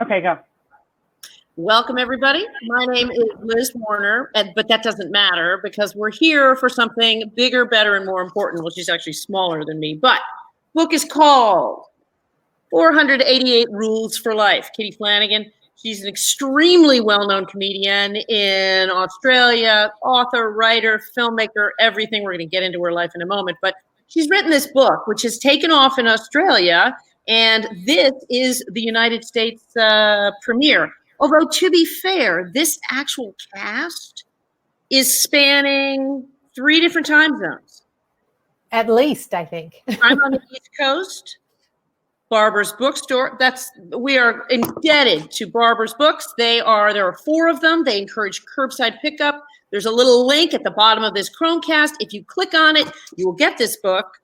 Okay, go. Welcome, everybody. My name is Liz Warner, but that doesn't matter because we're here for something bigger, better, and more important. Well, she's actually smaller than me, but book is called 488 Rules for Life. Kitty Flanagan. She's an extremely well-known comedian in Australia, author, writer, filmmaker, everything. We're going to get into her life in a moment, but she's written this book, which has taken off in Australia, and this is the United States premiere. Although, to be fair, this actual cast is spanning 3 different time zones. At least, I think. I'm on the East Coast. Barber's Bookstore. We are indebted to Barber's Books. There are 4 of them. They encourage curbside pickup. There's a little link at the bottom of this Chromecast. If you click on it, you will get this book,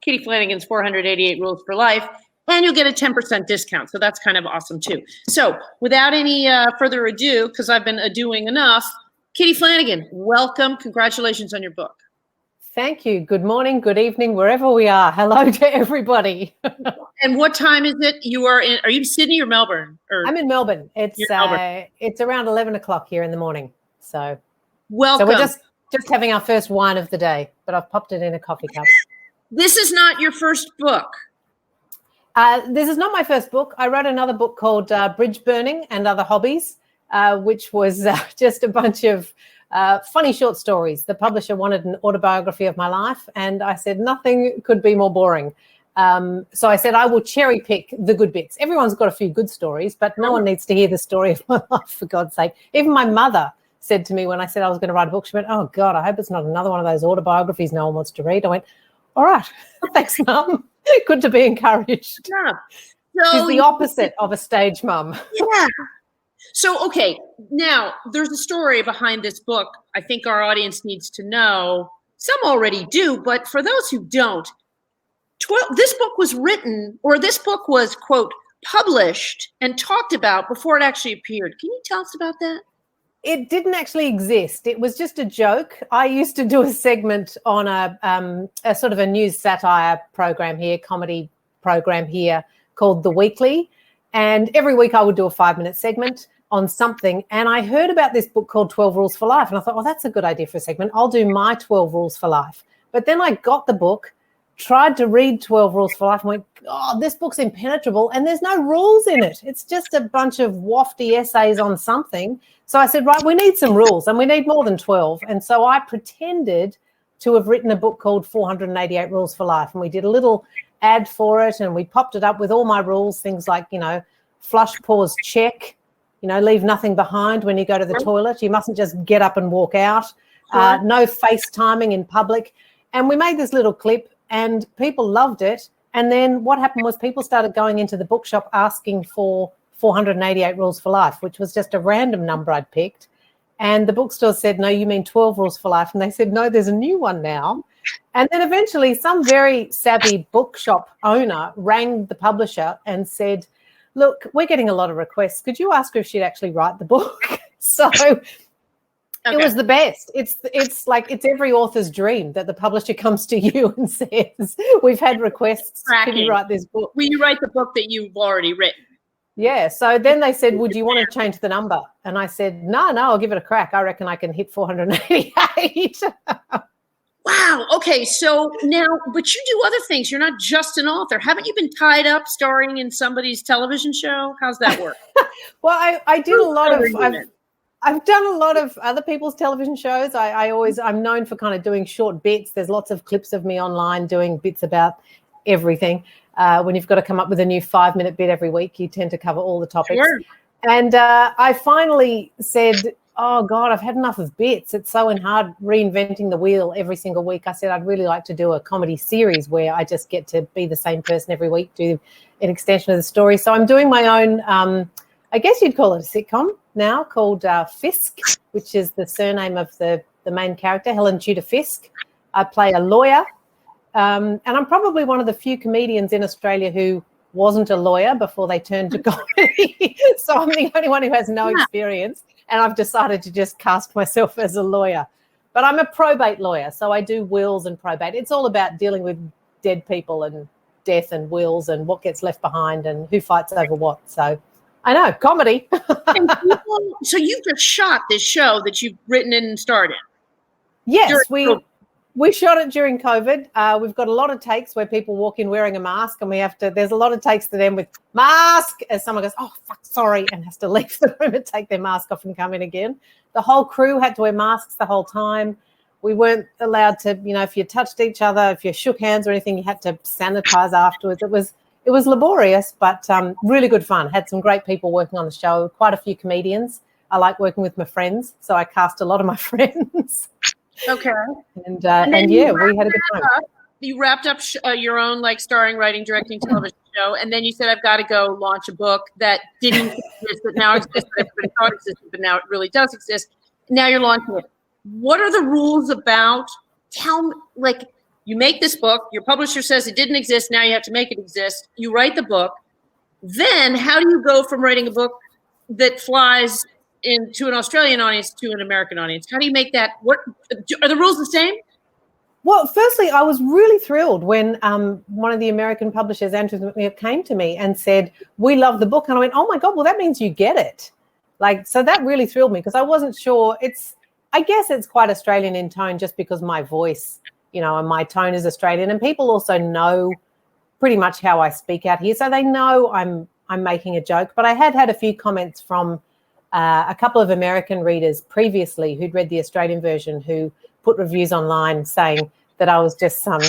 Kitty Flanagan's 488 Rules for Life, and you'll get a 10% discount. So that's kind of awesome too. So without any further ado, because I've been doing enough, Kitty Flanagan, welcome. Congratulations on your book. Thank you. Good morning, good evening, wherever we are. Hello to everybody. And what time is it? Are you in Sydney or Melbourne? I'm in Melbourne. It's around 11 o'clock here in the morning. So welcome. So we're just having our first wine of the day, but I've popped it in a coffee cup. This is not your first book. This is not my first book. I wrote another book called Bridge Burning and Other Hobbies, which was just a bunch of funny short stories. The publisher wanted an autobiography of my life, and I said nothing could be more boring. So I said I will cherry pick the good bits. Everyone's got a few good stories, but no one needs to hear the story of my life, for God's sake. Even my mother said to me when I said I was going to write a book, she went, "Oh, God, I hope it's not another one of those autobiographies no one wants to read." I went, "All right, thanks, Mum. Good to be encouraged." Yeah. She's the opposite of a stage mum. Yeah. So, okay, now there's a story behind this book I think our audience needs to know. Some already do, but for those who don't, this book was written, or this book was, quote, published and talked about before it actually appeared. Can you tell us about that? It didn't actually exist. It was just a joke. I used to do a segment on a sort of a news satire program here, comedy program here called The Weekly. And every week I would do a 5-minute segment on something. And I heard about this book called 12 Rules for Life. And I thought, well, that's a good idea for a segment. I'll do my 12 Rules for Life. But then I got the book, tried to read 12 Rules for Life and went, God, this book's impenetrable and there's no rules in it. It's just a bunch of wafty essays on something. So I said, right, we need some rules and we need more than 12. And so I pretended to have written a book called 488 Rules for Life. And we did a little ad for it and we popped it up with all my rules, things like, flush, pause, check, leave nothing behind when you go to the toilet. You mustn't just get up and walk out. No FaceTiming in public. And we made this little clip and people loved it. And then what happened was people started going into the bookshop asking for 488 Rules for Life, which was just a random number I'd picked. And the bookstore said, no, you mean 12 Rules for Life. And they said, no, there's a new one now. And then eventually some very savvy bookshop owner rang the publisher and said, look, we're getting a lot of requests. Could you ask her if she'd actually write the book? So It was the best. It's like it's every author's dream that the publisher comes to you and says, we've had requests. Can you write this book? Will you write the book that you've already written? Yeah. So then they said, would you want to change the number? And I said, no, I'll give it a crack. I reckon I can hit 488. Wow. Okay. So now, but you do other things. You're not just an author. Haven't you been tied up starring in somebody's television show? How's that work? Well, I did a lot of, I've done a lot of other people's television shows. I'm known for kind of doing short bits. There's lots of clips of me online doing bits about everything. When you've got to come up with a new 5-minute bit every week, you tend to cover all the topics. Sure. And I finally said, oh, God, I've had enough of bits. It's so hard reinventing the wheel every single week. I said I'd really like to do a comedy series where I just get to be the same person every week, do an extension of the story. So I'm doing my own, I guess you'd call it a sitcom now, called Fisk, which is the surname of the main character, Helen Tudor Fisk. I play a lawyer. And I'm probably one of the few comedians in Australia who wasn't a lawyer before they turned to comedy. So I'm the only one who has no experience. And I've decided to just cast myself as a lawyer. But I'm a probate lawyer, so I do wills and probate. It's all about dealing with dead people and death and wills and what gets left behind and who fights over what. So I know, comedy. And so you just shot this show that you've written and starred in. Yes, we shot it during COVID. We've got a lot of takes where people walk in wearing a mask, and there's a lot of takes to them with mask as someone goes, oh, fuck, sorry, and has to leave the room and take their mask off and come in again. The whole crew had to wear masks the whole time. We weren't allowed to, if you touched each other, if you shook hands or anything, you had to sanitize afterwards. It was laborious, but really good fun. Had some great people working on the show, quite a few comedians. I like working with my friends, so I cast a lot of my friends. Okay. And yeah, we had a good time. You wrapped up your own starring, writing, directing television show, and then you said, I've got to go launch a book that didn't exist, that now exists, that everybody thought existed, but now it really does exist. Now you're launching it. What are the rules about? Tell me, you make this book, your publisher says it didn't exist, now you have to make it exist. You write the book. Then how do you go from writing a book that flies into an Australian audience to an American audience? How do you make that? What are the rules the same? Well, firstly, I was really thrilled when one of the American publishers, Andrew McNeil, came to me and said, we love the book. And I went, oh my God, well, that means you get it. So that really thrilled me because I wasn't sure. I guess it's quite Australian in tone just because my voice, and my tone is Australian, and people also know pretty much how I speak out here. So they know I'm making a joke, but I had a few comments from a couple of American readers previously who'd read the Australian version who put reviews online saying that I was just some,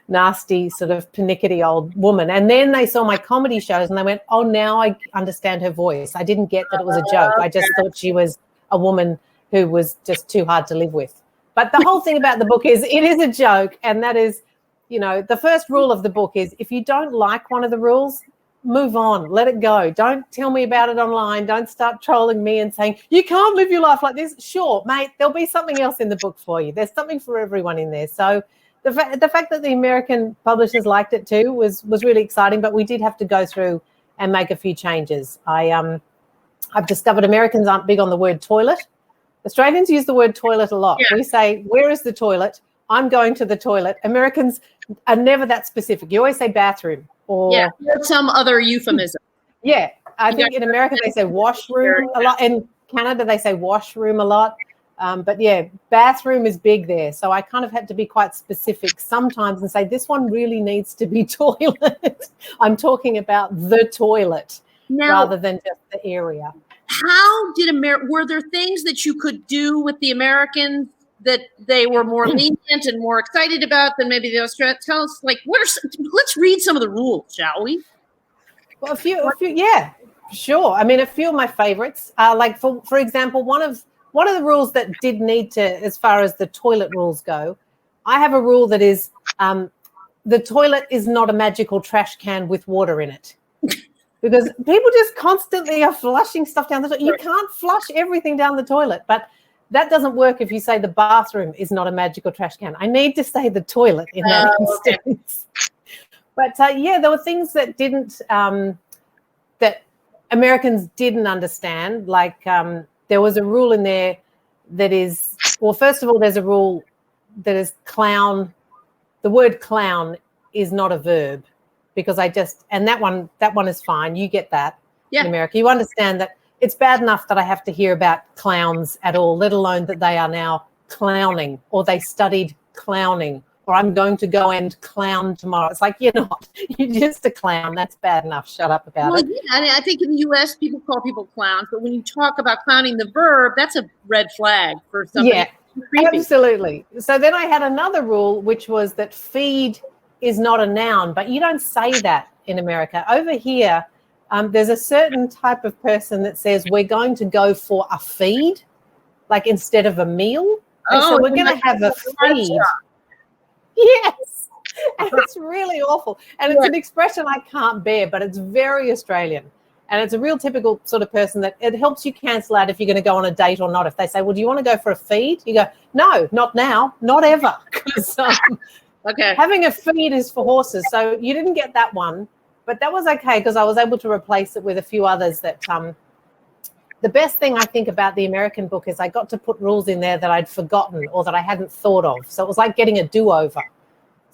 nasty sort of pernickety old woman. And then they saw my comedy shows and they went, oh, now I understand her voice. I didn't get that it was a joke. I just thought she was a woman who was just too hard to live with. But the whole thing about the book is it is a joke. And that is, the first rule of the book is if you don't like one of the rules, move on, let it go. Don't tell me about it online. Don't start trolling me and saying, you can't live your life like this. Sure, mate, there'll be something else in the book for you. There's something for everyone in there. So the fact that the American publishers liked it too was really exciting, but we did have to go through and make a few changes. I've discovered Americans aren't big on the word toilet. Australians use the word toilet a lot. Yeah. We say, where is the toilet? I'm going to the toilet. Americans are never that specific. You always say bathroom. Or some other euphemism. Yeah, I think in America they say washroom a lot. In Canada they say washroom a lot. But yeah, bathroom is big there. So I kind of had to be quite specific sometimes and say this one really needs to be toilet. I'm talking about the toilet rather than just the area. How did were there things that you could do with the Americans that they were more lenient and more excited about than maybe the Australians? Tell us, let's read some of the rules, shall we? Well, a few, yeah, sure. I mean, a few of my favorites, for example, one of the rules that did need to, as far as the toilet rules go, I have a rule that is the toilet is not a magical trash can with water in it. Because people just constantly are flushing stuff down the toilet. You can't flush everything down the toilet, but that doesn't work if you say the bathroom is not a magical trash can. I need to say the toilet in that instance. But there were things that that Americans didn't understand. There was a rule in there that is, well, first of all, there's a rule that is clown. The word clown is not a verb because and that one is fine. You get that in America. You understand that it's bad enough that I have to hear about clowns at all, let alone that they are now clowning or they studied clowning or I'm going to go and clown tomorrow. It's like, you're not. You're just a clown. That's bad enough. Shut up about it. Yeah, I mean, I think in the U.S. people call people clowns, but when you talk about clowning the verb, that's a red flag for somebody. Yeah, absolutely. So then I had another rule, which was that feed is not a noun, but you don't say that in America. Over here, there's a certain type of person that says we're going to go for a feed, instead of a meal. So we're going to have a feed. Yes, and it's really awful. And it's an expression I can't bear, but it's very Australian. And it's a real typical sort of person that it helps you cancel out if you're going to go on a date or not. If they say, well, do you want to go for a feed? You go, no, not now, not ever. Because having a feed is for horses. So you didn't get that one. But that was okay because I was able to replace it with a few others that the best thing I think about the American book is I got to put rules in there that I'd forgotten or that I hadn't thought of. So it was like getting a do-over.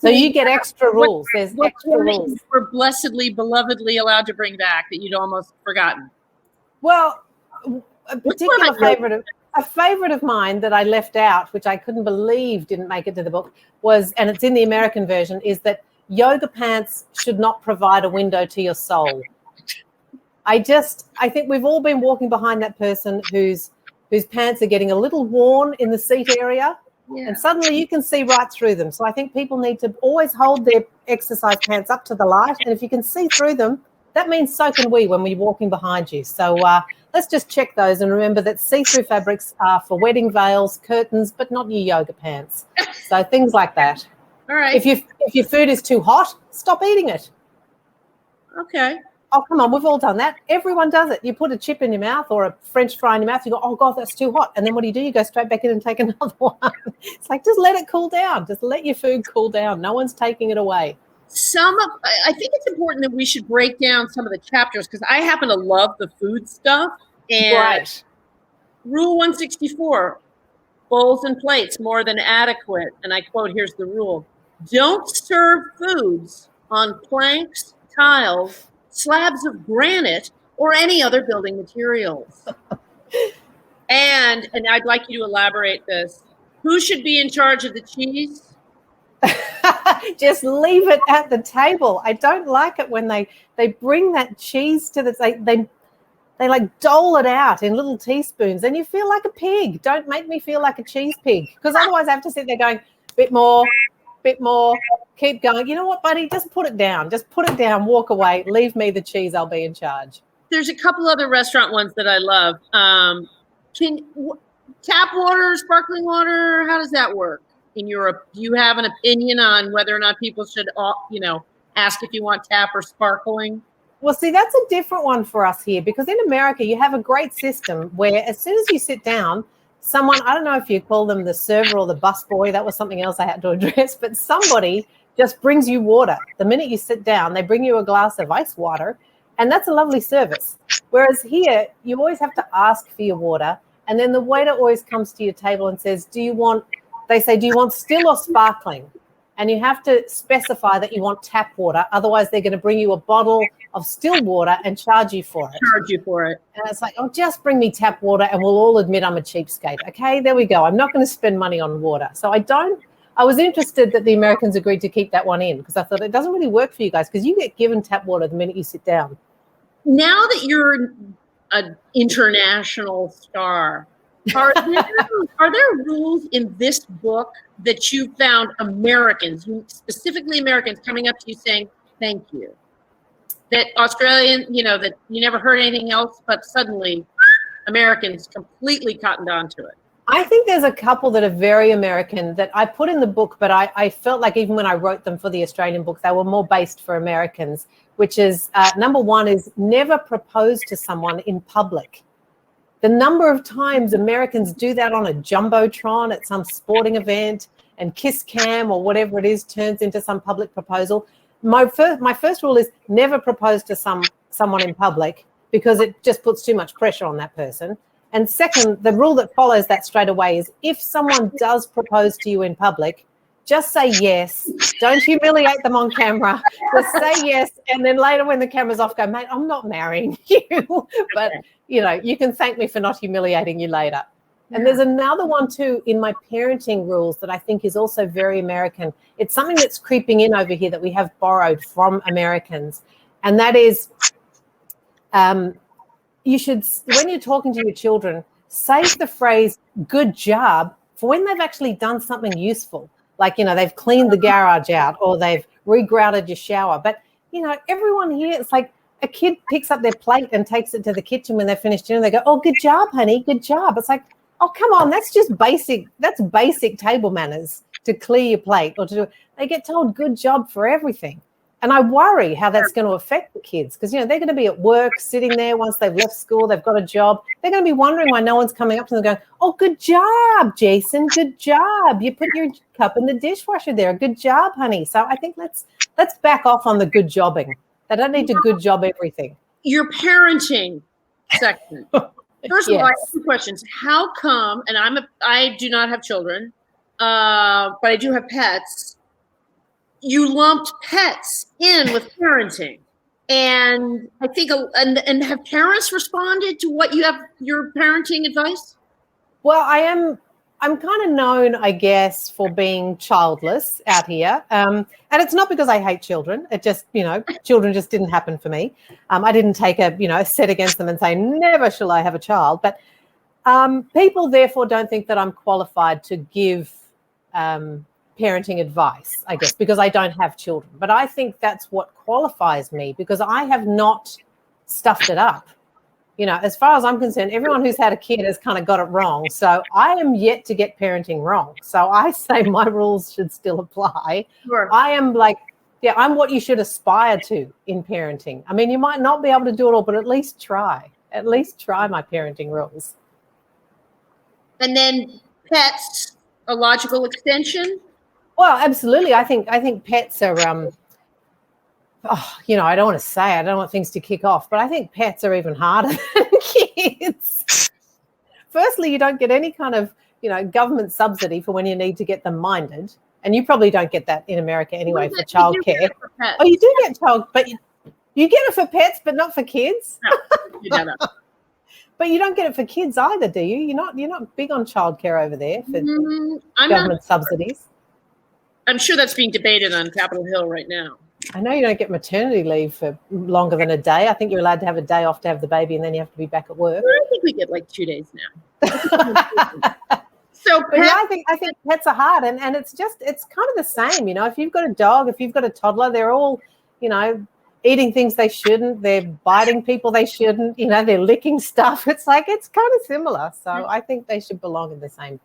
So you get extra rules. There's what extra rules. We're blessedly, belovedly allowed to bring back that you'd almost forgotten. Well, a particular favorite of mine that I left out, which I couldn't believe didn't make it to the book, was, and it's in the American version, is that yoga pants should not provide a window to your soul. I think we've all been walking behind that person whose pants are getting a little worn in the seat area, and suddenly you can see right through them. So I think people need to always hold their exercise pants up to the light, and if you can see through them, that means so can we when we're walking behind you. So let's just check those and remember that see-through fabrics are for wedding veils, curtains, but not your yoga pants. So things like that. All right. If your food is too hot, stop eating it. Okay. Oh, come on, we've all done that. Everyone does it. You put a chip in your mouth or a French fry in your mouth, you go, oh, God, that's too hot. And then what do? You go straight back in and take another one. It's like, just let it cool down. Just let your food cool down. No one's taking it away. I think it's important that we should break down some of the chapters because I happen to love the food stuff. And right. Rule 164, bowls and plates more than adequate. And I quote, here's the rule. Don't serve foods on planks, tiles, slabs of granite, or any other building materials. and I'd like you to elaborate this. Who should be in charge of the cheese? Just leave it at the table. I don't like it when they bring that cheese to the they like dole it out in little teaspoons and you feel like a pig. Don't make me feel like a cheese pig, because otherwise I have to sit there going bit more, keep going. You know what, buddy? Just put it down. Just put it down, walk away, leave me the cheese, I'll be in charge. There's a couple other restaurant ones that I love. Tap water, sparkling water, how does that work in Europe? Do you have an opinion on whether or not people should, ask if you want tap or sparkling? Well, see, that's a different one for us here, because in America, you have a great system where as soon as you sit down, someone, I don't know if you call them the server or the busboy, that was something else I had to address, but somebody just brings you water. The minute you sit down, they bring you a glass of ice water, and that's a lovely service. Whereas here, you always have to ask for your water, and then the waiter always comes to your table and says, do you want still or sparkling? And you have to specify that you want tap water. Otherwise, they're going to bring you a bottle of still water and charge you for it. And it's like, oh, just bring me tap water and we'll all admit I'm a cheapskate. Okay, there we go. I'm not going to spend money on water. So I was interested that the Americans agreed to keep that one in, because I thought it doesn't really work for you guys, because you get given tap water the minute you sit down. Now that you're an international star, are there rules in this book that you found Americans, specifically Americans, coming up to you saying, thank you? That Australian, that you never heard anything else, but suddenly Americans completely cottoned onto it. I think there's a couple that are very American that I put in the book, but I felt like even when I wrote them for the Australian book, they were more based for Americans, which is number one is never propose to someone in public. The number of times Americans do that on a jumbotron at some sporting event, and kiss cam or whatever it is turns into some public proposal. My first rule is never propose to someone in public, because it just puts too much pressure on that person. And second, the rule that follows that straight away is if someone does propose to you in public, just say yes. Don't humiliate them on camera. Just say yes. And then later when the camera's off, go, mate, I'm not marrying you. But, you can thank me for not humiliating you later. And there's another one too in my parenting rules that I think is also very American. It's something that's creeping in over here that we have borrowed from Americans. And that is you should, when you're talking to your children, save the phrase good job for when they've actually done something useful. Like, they've cleaned the garage out or they've regrouted your shower. But, everyone here, it's like a kid picks up their plate and takes it to the kitchen when they're finished dinner. They go, oh, good job, honey, good job. It's like, oh, come on, that's just basic. That's basic table manners to clear your plate or to do. They get told good job for everything. And I worry how that's going to affect the kids, because, they're going to be at work sitting there once they've left school, they've got a job. They're going to be wondering why no one's coming up to them going, oh, good job, Jason, good job. You put your cup in the dishwasher there. Good job, honey. So I think let's back off on the good jobbing. They don't need to good job everything. Your parenting section. First of all, I have two questions. How come, and I do not have children, but I do have pets. you lumped pets in with parenting. And I think, and have parents responded to what you have, your parenting advice? Well, I'm kind of known, I guess, for being childless out here. And it's not because I hate children. It just, children just didn't happen for me. I didn't take a set against them and say, never shall I have a child. But people therefore don't think that I'm qualified to give parenting advice, I guess, because I don't have children. But I think that's what qualifies me, because I have not stuffed it up. As far as I'm concerned, everyone who's had a kid has kind of got it wrong. So I am yet to get parenting wrong. So I say my rules should still apply. Sure. I am I'm what you should aspire to in parenting. I mean, you might not be able to do it all, but at least try. At least try my parenting rules. And then pets, a logical extension? Well, absolutely. I think pets are I don't want to say, I don't want things to kick off, but I think pets are even harder than kids. Firstly, you don't get any kind of, government subsidy for when you need to get them minded. And you probably don't get that in America anyway for childcare. Oh, you do get but you get it for pets, but not for kids? No. But you don't get it for kids either, do you? You're not big on childcare over there for government subsidies. I'm sure that's being debated on Capitol Hill right now. I know you don't get maternity leave for longer than a day. I think you're allowed to have a day off to have the baby, and then you have to be back at work. I think we get like 2 days now. I think pets are hard, and it's kind of the same. If you've got a dog, if you've got a toddler, they're all, eating things they shouldn't. They're biting people they shouldn't. They're licking stuff. It's kind of similar. So I think they should belong in the same.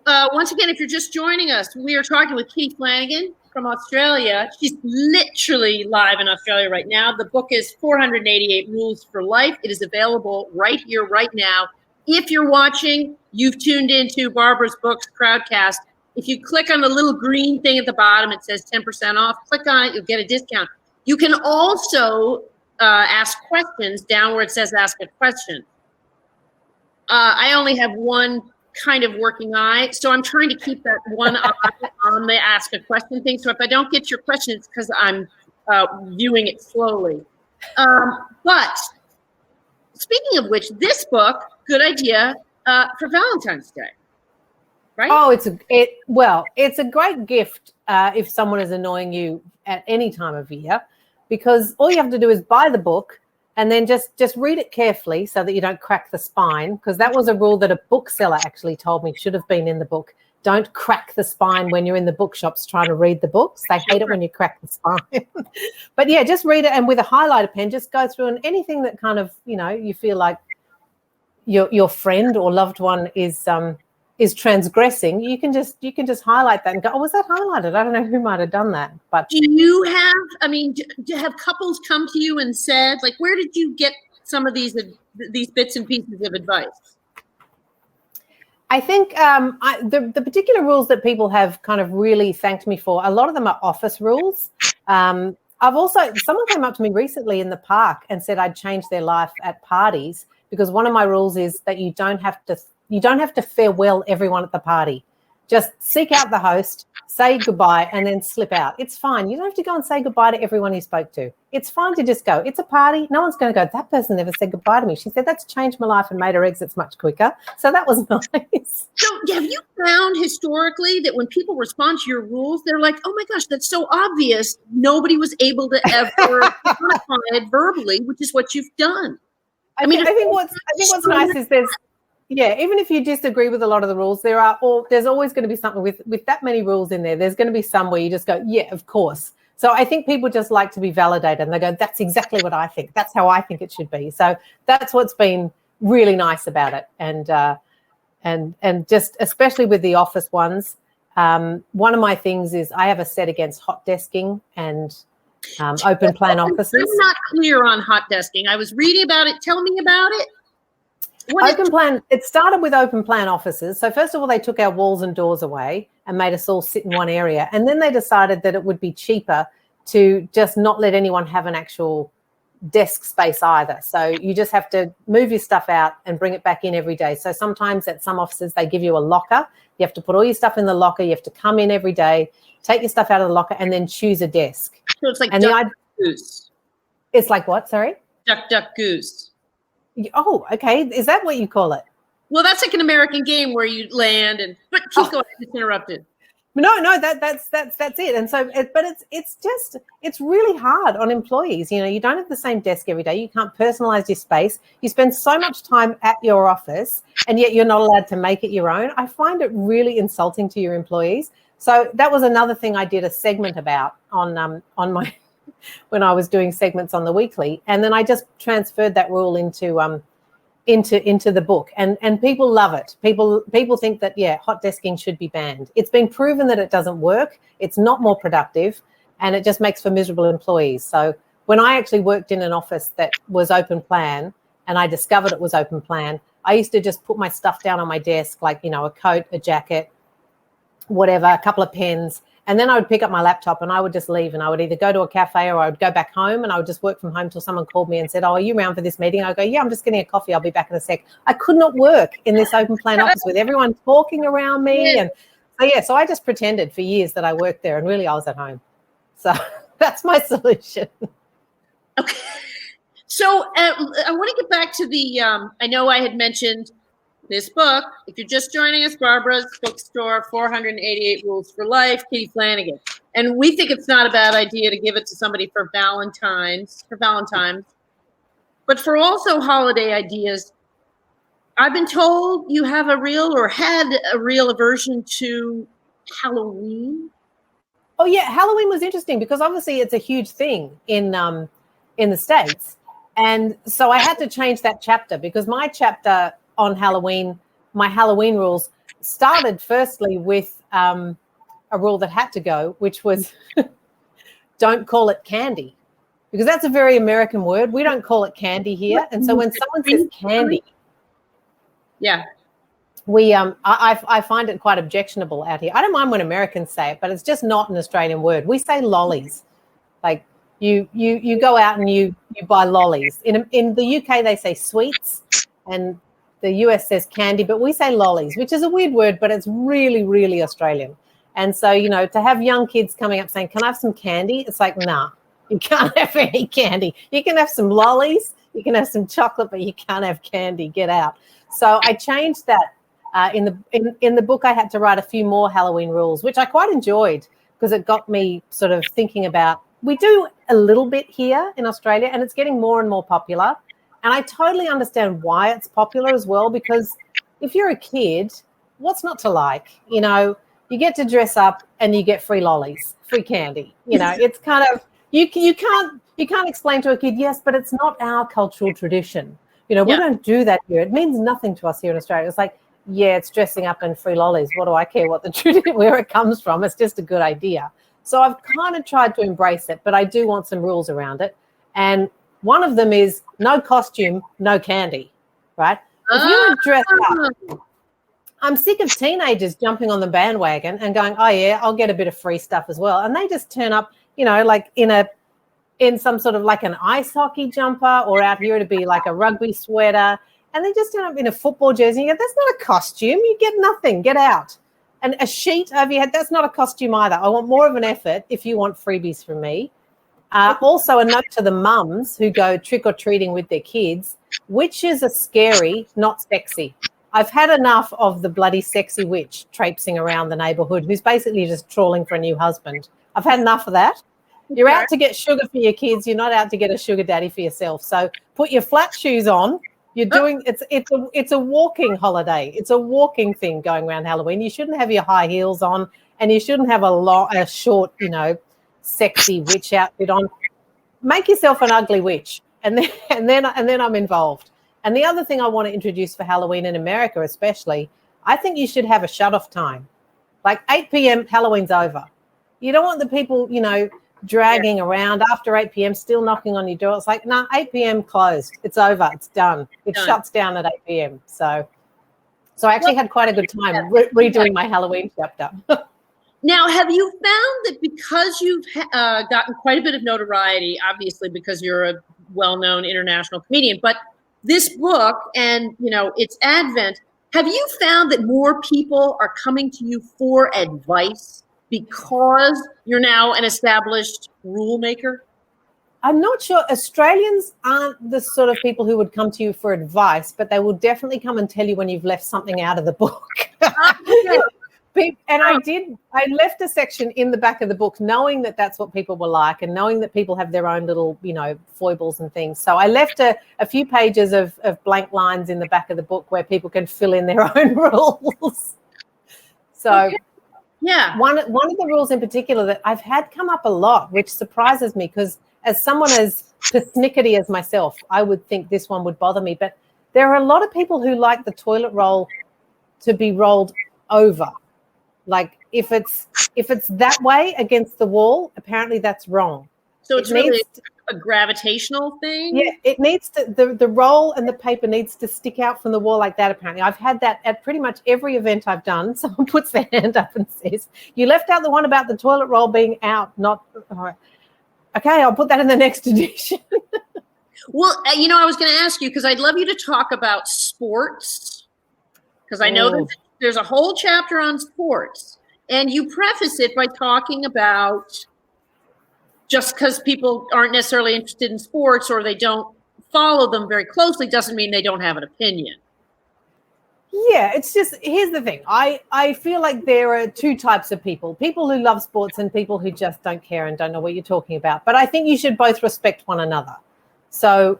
Once again, if you're just joining us, we are talking with Kitty Flanagan from Australia. She's literally live in Australia right now. The book is 488 Rules for Life. It is available right here, right now. If you're watching, you've tuned into Barbara's Books Crowdcast. If you click on the little green thing at the bottom, it says 10% off. Click on it, you'll get a discount. You can also ask questions down where it says ask a question. I only have one kind of working eye, so I'm trying to keep that one eye on the ask a question thing. So if I don't get your question, it's because I'm viewing it slowly. But speaking of which, this book, good idea for Valentine's Day, right? Oh, it's a great gift if someone is annoying you at any time of year, because all you have to do is buy the book and then just read it carefully so that you don't crack the spine, because that was a rule that a bookseller actually told me should have been in the book. Don't crack the spine when you're in the bookshops trying to read the books. They hate it when you crack the spine. But yeah, just read it, and with a highlighter pen, just go through, and anything that kind of, you feel like your friend or loved one is transgressing, you can just highlight that and go, oh, was that highlighted? I don't know who might have done that. But do have couples come to you and said, like, where did you get some of these bits and pieces of advice? I think the particular rules that people have kind of really thanked me for, a lot of them are office rules. Someone came up to me recently in the park and said I'd changed their life at parties, because one of my rules is that you don't have to farewell everyone at the party. Just seek out the host, say goodbye, and then slip out. It's fine. You don't have to go and say goodbye to everyone you spoke to. It's fine to just go. It's a party. No one's going to go, that person never said goodbye to me. She said that's changed my life and made her exits much quicker. So that was nice. So have you found historically that when people respond to your rules, they're like, oh my gosh, that's so obvious. Nobody was able to ever quantify it verbally, which is what you've done. I think what's nice is even if you disagree with a lot of the rules, there's always going to be something with that many rules in there. There's going to be some where you just go, yeah, of course. So I think people just like to be validated, and they go, that's exactly what I think. That's how I think it should be. So that's what's been really nice about it. And just especially with the office ones, one of my things is I have a set against hot desking and open plan offices. I'm not clear on hot desking. I was reading about it. Tell me about it. It started with open plan offices. So first of all, they took our walls and doors away and made us all sit in one area. And then they decided that it would be cheaper to just not let anyone have an actual desk space either. So you just have to move your stuff out and bring it back in every day. So sometimes at some offices, they give you a locker. You have to put all your stuff in the locker. You have to come in every day, take your stuff out of the locker, and then choose a desk. So it's like and duck, goose. It's like what? Sorry? Duck, duck, goose. Oh, okay. Is that what you call it? Well, that's like an American game where you land and, but keep going, it's interrupted. No, that's it. And so, but it's really hard on employees. You know, you don't have the same desk every day. You can't personalize your space. You spend so much time at your office, and yet you're not allowed to make it your own. I find it really insulting to your employees. So that was another thing I did a segment about on my when I was doing segments on the weekly, and then I just transferred that rule into the book, and people love it. People think that, yeah, hot desking should be banned. It's been proven that it doesn't work. It's not more productive, and it just makes for miserable employees. So when I actually worked in an office that was open plan, and I discovered it was open plan, I used to just put my stuff down on my desk, like, you know, a coat, a jacket, whatever, a couple of pens. And then I would pick up my laptop and I would just leave, and I would either go to a cafe or I would go back home, and I would just work from home till someone called me and said, oh, are you around for this meeting? I go, yeah, I'm just getting a coffee. I'll be back in a sec. I could not work in this open plan office with everyone talking around me. And so I just pretended for years that I worked there, and really I was at home. So that's my solution. Okay. So I want to get back to the, I know I had mentioned this book. If you're just joining us, Barbara's Bookstore, 488 Rules for Life, Kitty Flanagan. And we think it's not a bad idea to give it to somebody for Valentine's, but for also holiday ideas. I've been told you have a real, or had a real aversion to Halloween. Oh yeah, Halloween was interesting because obviously it's a huge thing in the States. And so I had to change that chapter, because my chapter on Halloween, my Halloween rules started firstly with a rule that had to go, which was don't call it candy, because that's a very American word. We don't call it candy here. And so when someone says candy, yeah, I find it quite objectionable out here. I don't mind when Americans say it, but it's just not an Australian word. We say lollies. Like you go out and you buy lollies. In the UK they say sweets, and the US says candy, but we say lollies, which is a weird word, but it's really, really Australian. And so, you know, to have young kids coming up saying, can I have some candy? It's like, nah, you can't have any candy. You can have some lollies, you can have some chocolate, but you can't have candy. Get out. So I changed that. In the book, I had to write a few more Halloween rules, which I quite enjoyed, because it got me sort of thinking about, we do a little bit here in Australia, and it's getting more and more popular. And I totally understand why it's popular as well, because if you're a kid, what's not to like? You know, you get to dress up and you get free lollies, free candy. You know, it's kind of, you can't explain to a kid, yes, but it's not our cultural tradition. You know, we don't do that here. It means nothing to us here in Australia. It's like, yeah, it's dressing up and free lollies. What do I care what the tradition, where it comes from? It's just a good idea. So I've kind of tried to embrace it, but I do want some rules around it. And one of them is no costume, no candy, right? If you don't dress up, I'm sick of teenagers jumping on the bandwagon and going, oh yeah, I'll get a bit of free stuff as well. And they just turn up, you know, like in some sort of like an ice hockey jumper, or out here to be like a rugby sweater. And they just turn up in a football jersey. You go, that's not a costume. You get nothing. Get out. And a sheet over your head, that's not a costume either. I want more of an effort if you want freebies from me. Also, a note to the mums who go trick-or-treating with their kids: witches are scary, not sexy. I've had enough of the bloody sexy witch traipsing around the neighbourhood who's basically just trawling for a new husband. I've had enough of that. You're out to get sugar for your kids. You're not out to get a sugar daddy for yourself. So put your flat shoes on. You're doing it's a walking holiday. It's a walking thing going around Halloween. You shouldn't have your high heels on, and you shouldn't have a short, you know, sexy witch outfit on. Make yourself an ugly witch, and then I'm involved. And the other thing I want to introduce for Halloween in America especially, I think you should have a shut-off time. Like 8 p.m. Halloween's over. You don't want the people, you know, dragging around after 8 p.m. still knocking on your door. It's like, nah, 8 p.m. closed. It's over. It's done. It shuts down at 8 p.m. So I actually had quite a good time redoing my Halloween chapter. Now, have you found that because you've gotten quite a bit of notoriety, obviously because you're a well-known international comedian. But this book and, its advent, have you found that more people are coming to you for advice because you're now an established rule maker? I'm not sure. Australians aren't the sort of people who would come to you for advice, but they will definitely come and tell you when you've left something out of the book. And I left a section in the back of the book knowing that that's what people were like and knowing that people have their own little, foibles and things. So I left a few pages of blank lines in the back of the book where people can fill in their own rules. So okay. Yeah. One of the rules in particular that I've had come up a lot, which surprises me because as someone as persnickety as myself, I would think this one would bother me. But there are a lot of people who like the toilet roll to be rolled over. Like if it's that way against the wall, apparently that's wrong. So it's really a gravitational thing? Yeah, it needs to, the roll and the paper needs to stick out from the wall like that, apparently. I've had that at pretty much every event I've done. Someone puts their hand up and says, you left out the one about the toilet roll being out, not... Okay, I'll put that in the next edition. Well, I was going to ask you because I'd love you to talk about sports because I know there's a whole chapter on sports, and you preface it by talking about just because people aren't necessarily interested in sports or they don't follow them very closely doesn't mean they don't have an opinion. Yeah, it's just, here's the thing. I feel like there are two types of people who love sports and people who just don't care and don't know what you're talking about. But I think you should both respect one another. So,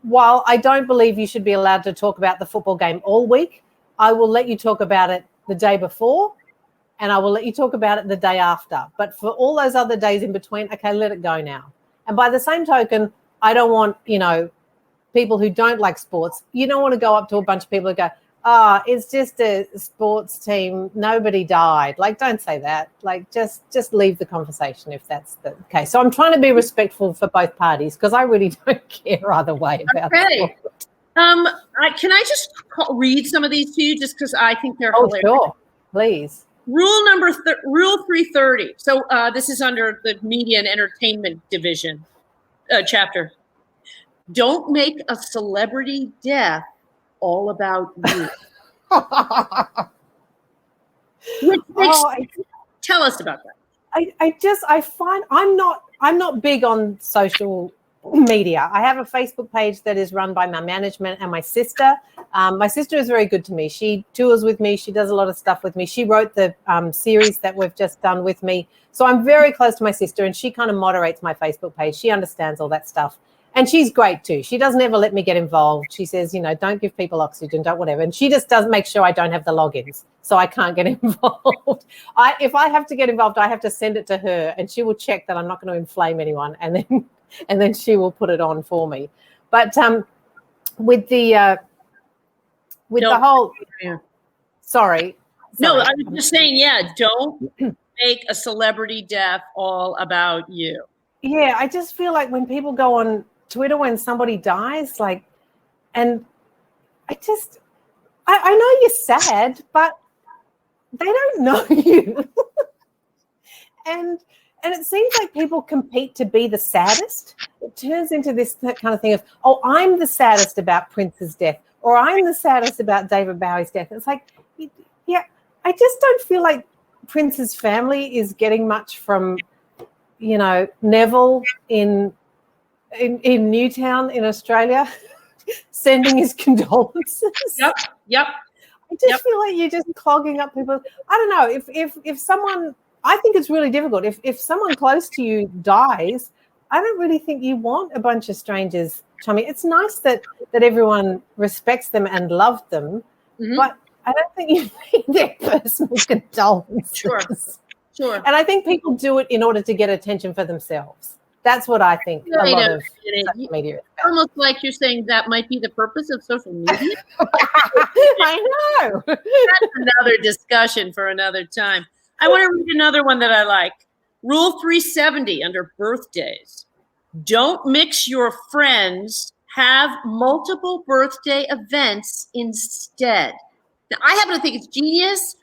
while I don't believe you should be allowed to talk about the football game all week, I will let you talk about it the day before and I will let you talk about it the day after. But for all those other days in between, okay, let it go now. And by the same token, I don't want, people who don't like sports, you don't want to go up to a bunch of people and go, it's just a sports team. Nobody died. Like, don't say that. Like, just leave the conversation if that's the case. So I'm trying to be respectful for both parties because I really don't care either way about it. Can I just read some of these to you just because I think they're hilarious? Sure. Please. Rule 330. So this is under the media and entertainment division chapter. Don't make a celebrity death all about you. Tell us about that. I find I'm not big on social media. I have a Facebook page that is run by my management and my sister. My sister is very good to me. She tours with me. She does a lot of stuff with me. She wrote the series that we've just done with me. So I'm very close to my sister and she kind of moderates my Facebook page. She understands all that stuff. And she's great too. She doesn't ever let me get involved. She says, don't give people oxygen, don't whatever. And she just does make sure I don't have the logins, so I can't get involved. If I have to get involved, I have to send it to her, and she will check that I'm not going to inflame anyone, and then she will put it on for me. But with the whole, sorry. No, I was just saying, don't make a celebrity death all about you. Yeah, I just feel like when people go on Twitter when somebody dies, and I know you're sad, but they don't know you. and it seems like people compete to be the saddest. It turns into this kind of thing of, I'm the saddest about Prince's death, or I'm the saddest about David Bowie's death. It's like, yeah, I just don't feel like Prince's family is getting much from, Neville in Newtown in Australia sending his condolences. Yep. I just feel like you're just clogging up people. I don't know if someone, I think it's really difficult. If someone close to you dies, I don't really think you want a bunch of strangers chummy. It's nice that everyone respects them and loves them, but I don't think you need their personal condolences. Sure. And I think people do it in order to get attention for themselves. That's what I think a lot of social media is about. Almost like you're saying that might be the purpose of social media. I know. That's another discussion for another time. I want to read another one that I like. Rule 370 under birthdays. Don't mix your friends. Have multiple birthday events instead. Now, I happen to think it's genius,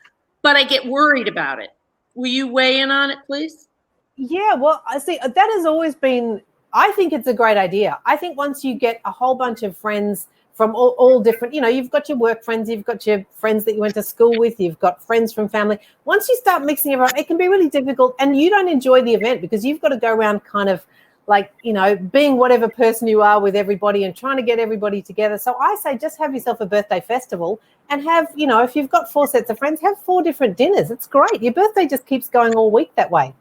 but I get worried about it. Will you weigh in on it, please? Yeah, well, I see that has always been, I think it's a great idea. I think once you get a whole bunch of friends from all different, you've got your work friends, you've got your friends that you went to school with, you've got friends from family. Once you start mixing everyone, it can be really difficult, and you don't enjoy the event because you've got to go around kind of like, being whatever person you are with everybody and trying to get everybody together. So I say just have yourself a birthday festival and have, if you've got 4 sets of friends, have 4 different dinners. It's great. Your birthday just keeps going all week that way.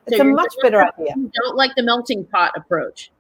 It's a much better idea. You don't like the melting pot approach.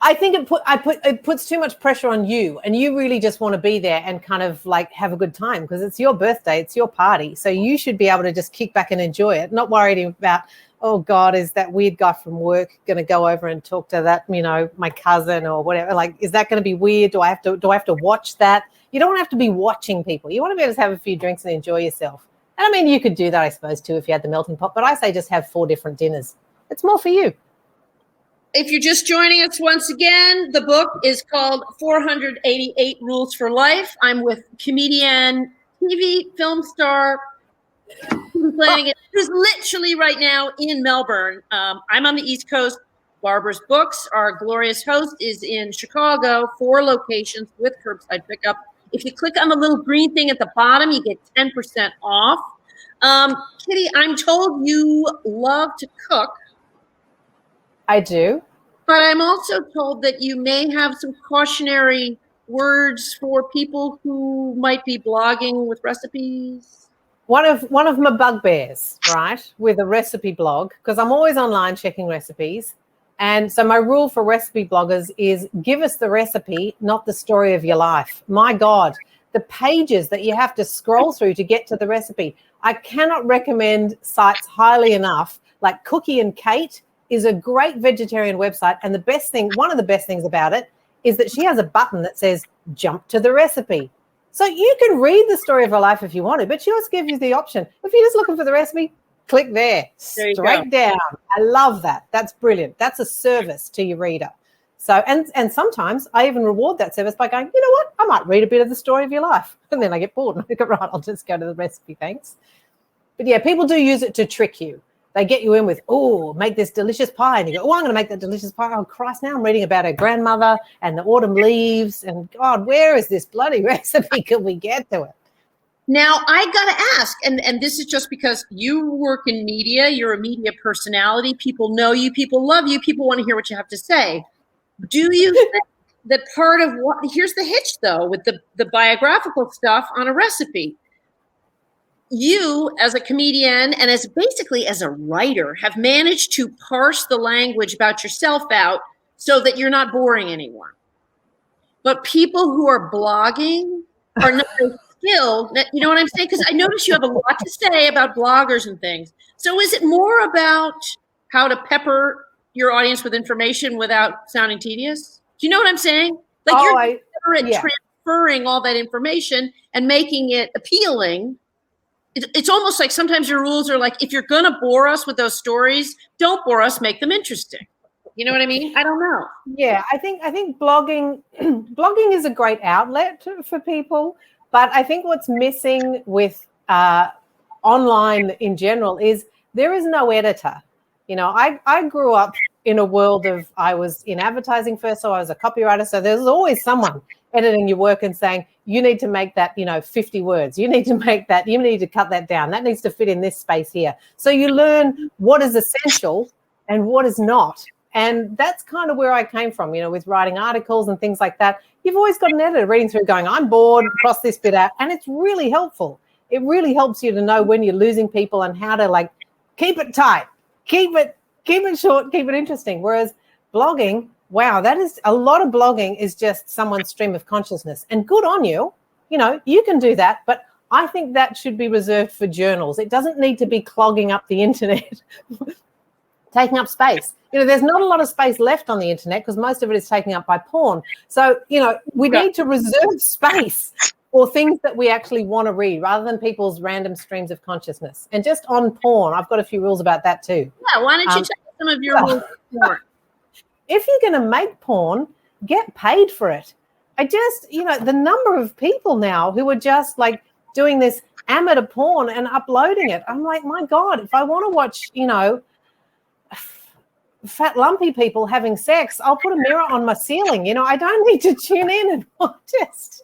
I think it puts too much pressure on you, and you really just want to be there and kind of like have a good time because it's your birthday, it's your party. So you should be able to just kick back and enjoy it, not worried about, oh God, is that weird guy from work going to go over and talk to that, my cousin or whatever? Like, is that going to be weird? Do I have to watch that? You don't have to be watching people. You want to be able to have a few drinks and enjoy yourself. And I mean, you could do that, I suppose, too, if you had the melting pot. But I say just have 4 different dinners. It's more for you. If you're just joining us once again, the book is called 488 Rules for Life. I'm with comedian, TV, film star, Kitty Flanagan, who's literally right now in Melbourne. I'm on the East Coast. Barbara's Books, our glorious host, is in Chicago, 4 locations with curbside pickup. If you click on the little green thing at the bottom, you get 10% off. Kitty, I'm told you love to cook. I do. But I'm also told that you may have some cautionary words for people who might be blogging with recipes. One of my bugbears, right, with a recipe blog, because I'm always online checking recipes. And so my rule for recipe bloggers is give us the recipe, not the story of your life. My God, the pages that you have to scroll through to get to the recipe. I cannot recommend sites highly enough. Like Cookie and Kate is a great vegetarian website. And one of the best things about it is that she has a button that says jump to the recipe. So you can read the story of her life if you want to, but she also gives you the option. If you're just looking for the recipe, click there straight down. I love that. That's brilliant. That's a service to your reader. So, and sometimes I even reward that service by going, you know what? I might read a bit of the story of your life. And then I get bored and I go, right, I'll just go to the recipe. Thanks. But yeah, people do use it to trick you. They get you in with, oh, make this delicious pie. And you go, oh, I'm going to make that delicious pie. Oh, Christ, now I'm reading about her grandmother and the autumn leaves. And God, where is this bloody recipe? Can we get to it? Now, I got to ask, and this is just because you work in media, you're a media personality, people know you, people love you, people want to hear what you have to say. Do you think that part of what, here's the hitch though, with the biographical stuff on a recipe, you as a comedian and as a writer have managed to parse the language about yourself out so that you're not boring anyone. But people who are blogging are not skilled, you know what I'm saying? Because I notice you have a lot to say about bloggers and things. So is it more about how to pepper your audience with information without sounding tedious? Do you know what I'm saying? Like you're better at transferring all that information and making it appealing. It's almost like sometimes your rules are like, if you're going to bore us with those stories, don't bore us, make them interesting. You know what I mean? I don't know. Yeah, I think blogging is a great outlet for people. But I think what's missing with online in general is there is no editor. I grew up in a world of, I was in advertising first, so I was a copywriter. So there's always someone editing your work and saying, you need to make that, 50 words. You need to make that, you need to cut that down. That needs to fit in this space here. So you learn what is essential and what is not. And that's kind of where I came from, with writing articles and things like that. You've always got an editor reading through going, I'm bored, cross this bit out. And it's really helpful. It really helps you to know when you're losing people and how to keep it tight, keep it short, keep it interesting. Whereas blogging, wow, that is a lot of blogging is just someone's stream of consciousness. And good on you. You can do that. But I think that should be reserved for journals. It doesn't need to be clogging up the internet, taking up space. There's not a lot of space left on the internet because most of it is taken up by porn. So, we need to reserve space for things that we actually want to read rather than people's random streams of consciousness. And just on porn, I've got a few rules about that too. Yeah, why don't you check some of your rules for porn? If you're going to make porn, get paid for it. The number of people now who are just doing this amateur porn and uploading it. I'm like, my God, if I want to watch, fat lumpy people having sex, I'll put a mirror on my ceiling. I don't need to tune in and just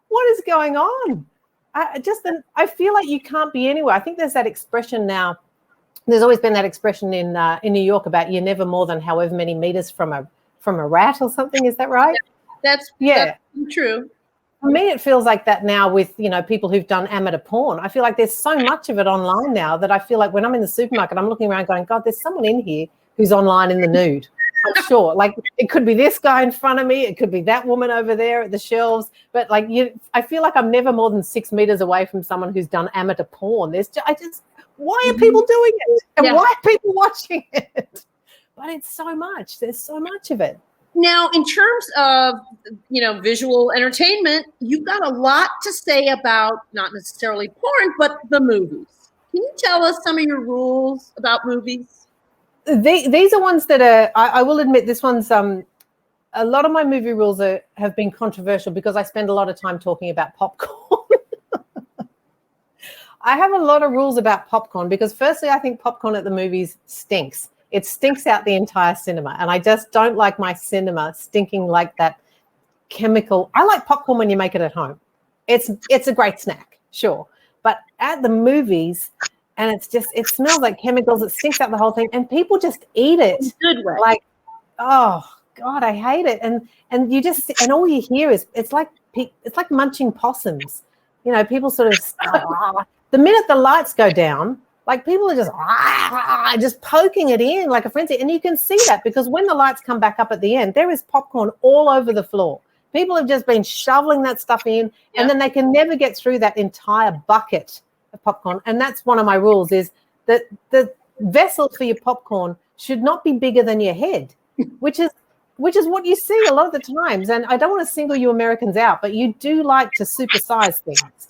what is going on. I feel like you can't be anywhere. I think there's that expression now. There's always been that expression in New York about you're never more than however many meters from a rat or something. Is that right? That's true. For me, it feels like that now with, people who've done amateur porn. I feel like there's so much of it online now that I feel like when I'm in the supermarket, I'm looking around going, God, there's someone in here who's online in the nude. I'm sure. Like, it could be this guy in front of me. It could be that woman over there at the shelves. But, I feel like I'm never more than 6 meters away from someone who's done amateur porn. Why are people doing it? And why are people watching it? But it's so much. There's so much of it. Now, in terms of, visual entertainment, you've got a lot to say about not necessarily porn, but the movies. Can you tell us some of your rules about movies? These are ones that are, I will admit, this one's, a lot of my movie rules have been controversial because I spend a lot of time talking about popcorn. I have a lot of rules about popcorn because firstly, I think popcorn at the movies stinks. It stinks out the entire cinema. And I just don't like my cinema stinking like that chemical. I like popcorn when you make it at home. It's a great snack, sure. But at the movies, and it smells like chemicals. It stinks out the whole thing. And people just eat it. Good way. Like, oh, God, I hate it. And all you hear is it's like munching possums. People sort of, the minute the lights go down, like people are just poking it in like a frenzy. And you can see that because when the lights come back up at the end, there is popcorn all over the floor. People have just been shoveling that stuff in and then they can never get through that entire bucket of popcorn. And that's one of my rules is that the vessel for your popcorn should not be bigger than your head, which is what you see a lot of the times. And I don't want to single you Americans out, but you do like to supersize things.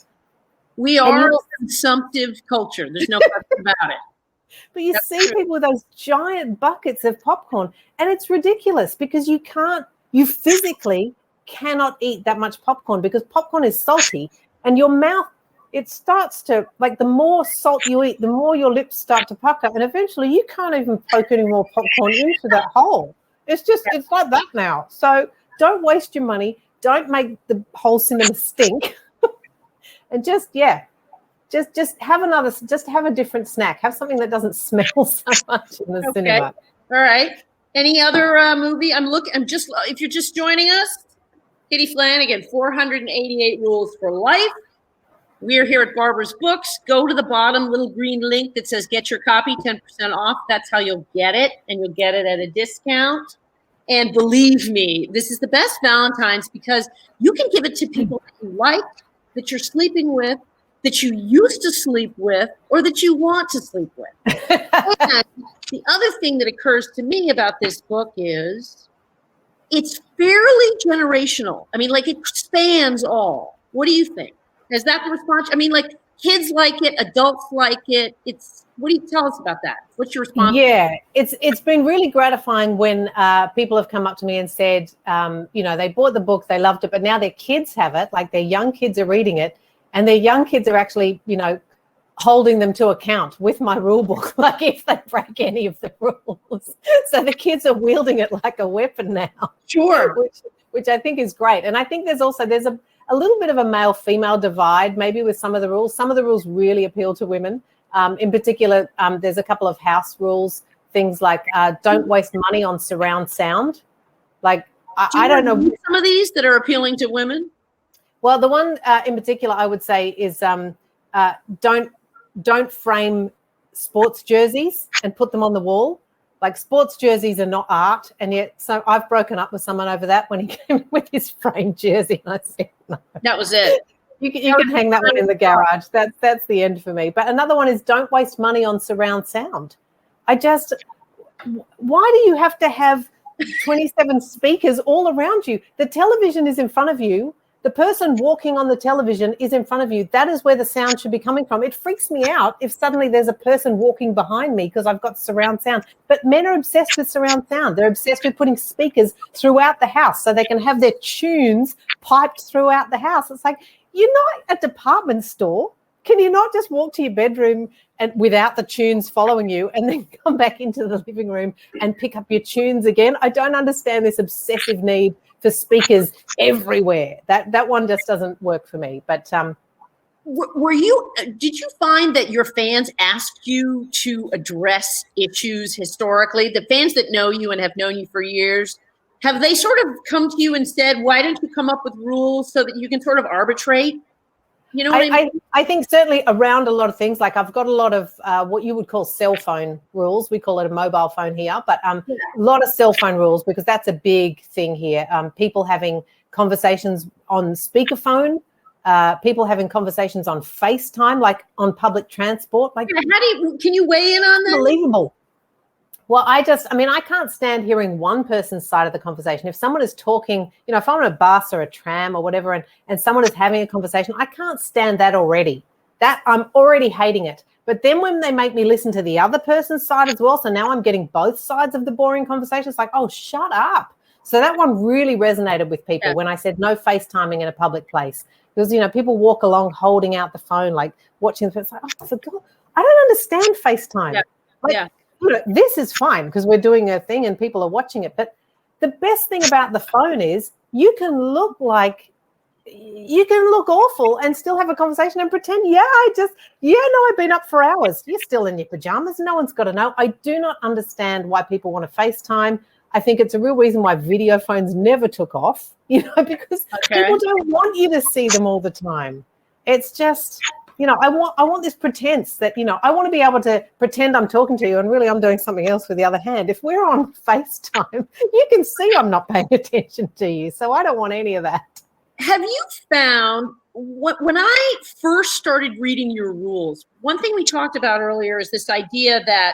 We are a consumptive culture. There's no question about it. But you see people with those giant buckets of popcorn, and it's ridiculous because you physically cannot eat that much popcorn because popcorn is salty, and your mouth, it starts to, like, the more salt you eat, the more your lips start to pucker, and eventually you can't even poke any more popcorn into that hole. It's like that now. So don't waste your money. Don't make the whole cinema stink. And just have a different snack. Have something that doesn't smell so much in the cinema. All right. Any other movie? If you're just joining us, Kitty Flanagan, 488 Rules for Life. We're here at Barbara's Books. Go to the bottom little green link that says get your copy, 10% off. That's how you'll get it, and you'll get it at a discount. And believe me, this is the best Valentine's because you can give it to people that you like, that you're sleeping with, that you used to sleep with, or that you want to sleep with. And the other thing that occurs to me about this book is it's fairly generational. I mean, like, it spans all. What do you think? Is that the response? I mean, like, kids like it, adults like it. What do you tell us about that? What's your response? Yeah, it's been really gratifying when people have come up to me and said, they bought the book, they loved it, but now their kids have it, like their young kids are reading it, and their young kids are actually, holding them to account with my rule book, like if they break any of the rules. So the kids are wielding it like a weapon now. Sure. Which I think is great. And I think there's a little bit of a male-female divide maybe with some of the rules. Some of the rules really appeal to women. In particular, there's a couple of house rules, things like don't waste money on surround sound. Like, I don't know. Some of these that are appealing to women? Well, the one in particular I would say is don't frame sports jerseys and put them on the wall. Like, sports jerseys are not art, and yet so I've broken up with someone over that when he came with his framed jersey, and I said no. That was it. You can hang that one in the garage. That's the end for me. But another one is don't waste money on surround sound. Why do you have to have 27 speakers all around you? The television is in front of you. The person walking on the television is in front of you. That is where the sound should be coming from. It freaks me out if suddenly there's a person walking behind me because I've got surround sound. But men are obsessed with surround sound. They're obsessed with putting speakers throughout the house so they can have their tunes piped throughout the house. It's like, you're not a department store. can you not just walk to your bedroom and without the tunes following you and then come back into the living room and pick up your tunes again? I don't understand this obsessive need for speakers everywhere. That one just doesn't work for me. But did you find that your fans asked you to address issues historically? The fans that know you and have known you for years, have they sort of come to you and said, why don't you come up with rules so that you can sort of arbitrate? You know what I mean? I think certainly around a lot of things, like I've got a lot of what you would call cell phone rules. We call it a mobile phone here, but a lot of cell phone rules, because that's a big thing here. People having conversations on speakerphone, people having conversations on FaceTime, like on public transport. Like, can you weigh in on that? Unbelievable. Well, I can't stand hearing one person's side of the conversation. If someone is talking, if I'm on a bus or a tram or whatever, and someone is having a conversation, I can't stand that already. That I'm already hating it. But then when they make me listen to the other person's side as well, so now I'm getting both sides of the boring conversation, it's like, oh, shut up. So that one really resonated with people when I said no FaceTiming in a public place. Because, people walk along holding out the phone, like watching. It's like, oh, for God, I don't understand FaceTime. This is fine because we're doing a thing and people are watching it. But the best thing about the phone is you can look awful and still have a conversation and pretend, I've been up for hours. You're still in your pajamas. No one's got to know. I do not understand why people want to FaceTime. I think it's a real reason why video phones never took off, because people don't want you to see them all the time. It's just... I want this pretense that, I want to be able to pretend I'm talking to you and really I'm doing something else with the other hand. If we're on FaceTime, you can see I'm not paying attention to you. So I don't want any of that. Have you found, when I first started reading your rules, one thing we talked about earlier is this idea that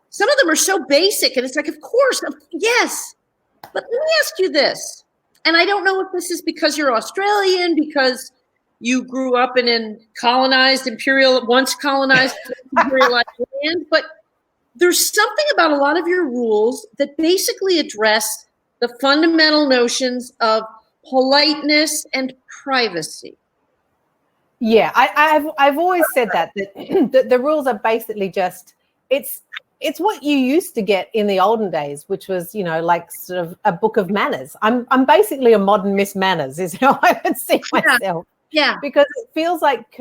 some of them are so basic and it's like, of course, yes. But let me ask you this. And I don't know if this is because you're Australian, because you grew up in once colonized imperialized land, but there's something about a lot of your rules that basically address the fundamental notions of politeness and privacy. Yeah, I've always said that the rules are basically just it's what you used to get in the olden days, which was like sort of a book of manners. I'm basically a modern Miss Manners, is how I would see myself. Yeah, because it feels like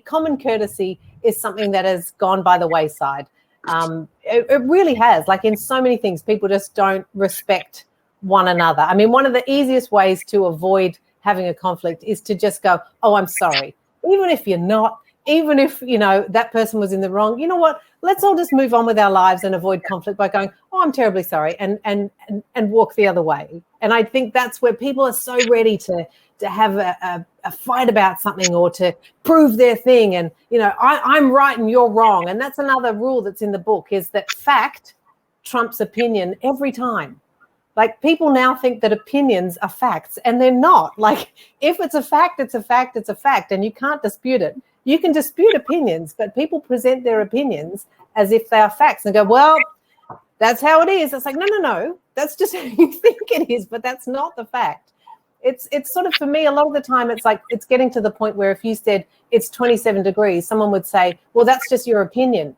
common courtesy is something that has gone by the wayside. It really has. Like in so many things, people just don't respect one another. I mean, one of the easiest ways to avoid having a conflict is to just go, oh, I'm sorry. Even if you're not, even if, that person was in the wrong, you know what? Let's all just move on with our lives and avoid conflict by going, oh, I'm terribly sorry, and walk the other way. And I think that's where people are so ready to have a fight about something or to prove their thing. And, I'm right and you're wrong. And that's another rule that's in the book, is that fact trumps opinion every time. Like, people now think that opinions are facts, and they're not. Like, if it's a fact, it's a fact, it's a fact, and you can't dispute it. You can dispute opinions, but people present their opinions as if they are facts and go, well, that's how it is. It's like, no. That's just how you think it is, but that's not the fact. It's sort of, for me, a lot of the time, it's like it's getting to the point where if you said it's 27 degrees, someone would say, well, that's just your opinion.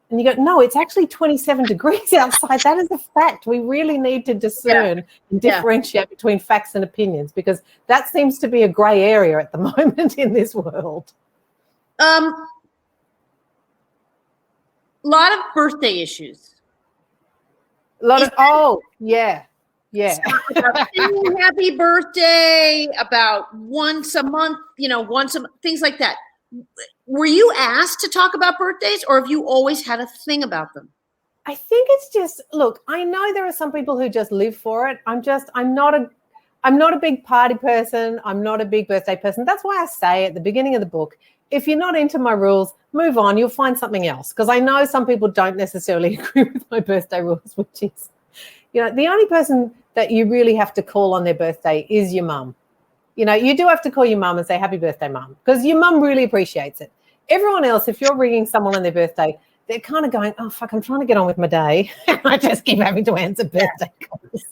And you go, no, it's actually 27 degrees outside. That is a fact. We really need to discern and differentiate between facts and opinions, because that seems to be a gray area at the moment in this world. A lot of birthday issues. About saying happy birthday, about once a month, things like that. Were you asked to talk about birthdays, or have you always had a thing about them? I think it's just, look, I know there are some people who just live for it. I'm not a big party person. I'm not a big birthday person. That's why I say at the beginning of the book, if you're not into my rules, move on. You'll find something else. Because I know some people don't necessarily agree with my birthday rules, which is, the only person that you really have to call on their birthday is your mum. You do have to call your mum and say, happy birthday, mum, because your mum really appreciates it. Everyone else, if you're ringing someone on their birthday, they're kind of going, oh, fuck, I'm trying to get on with my day. I just keep having to answer birthday calls.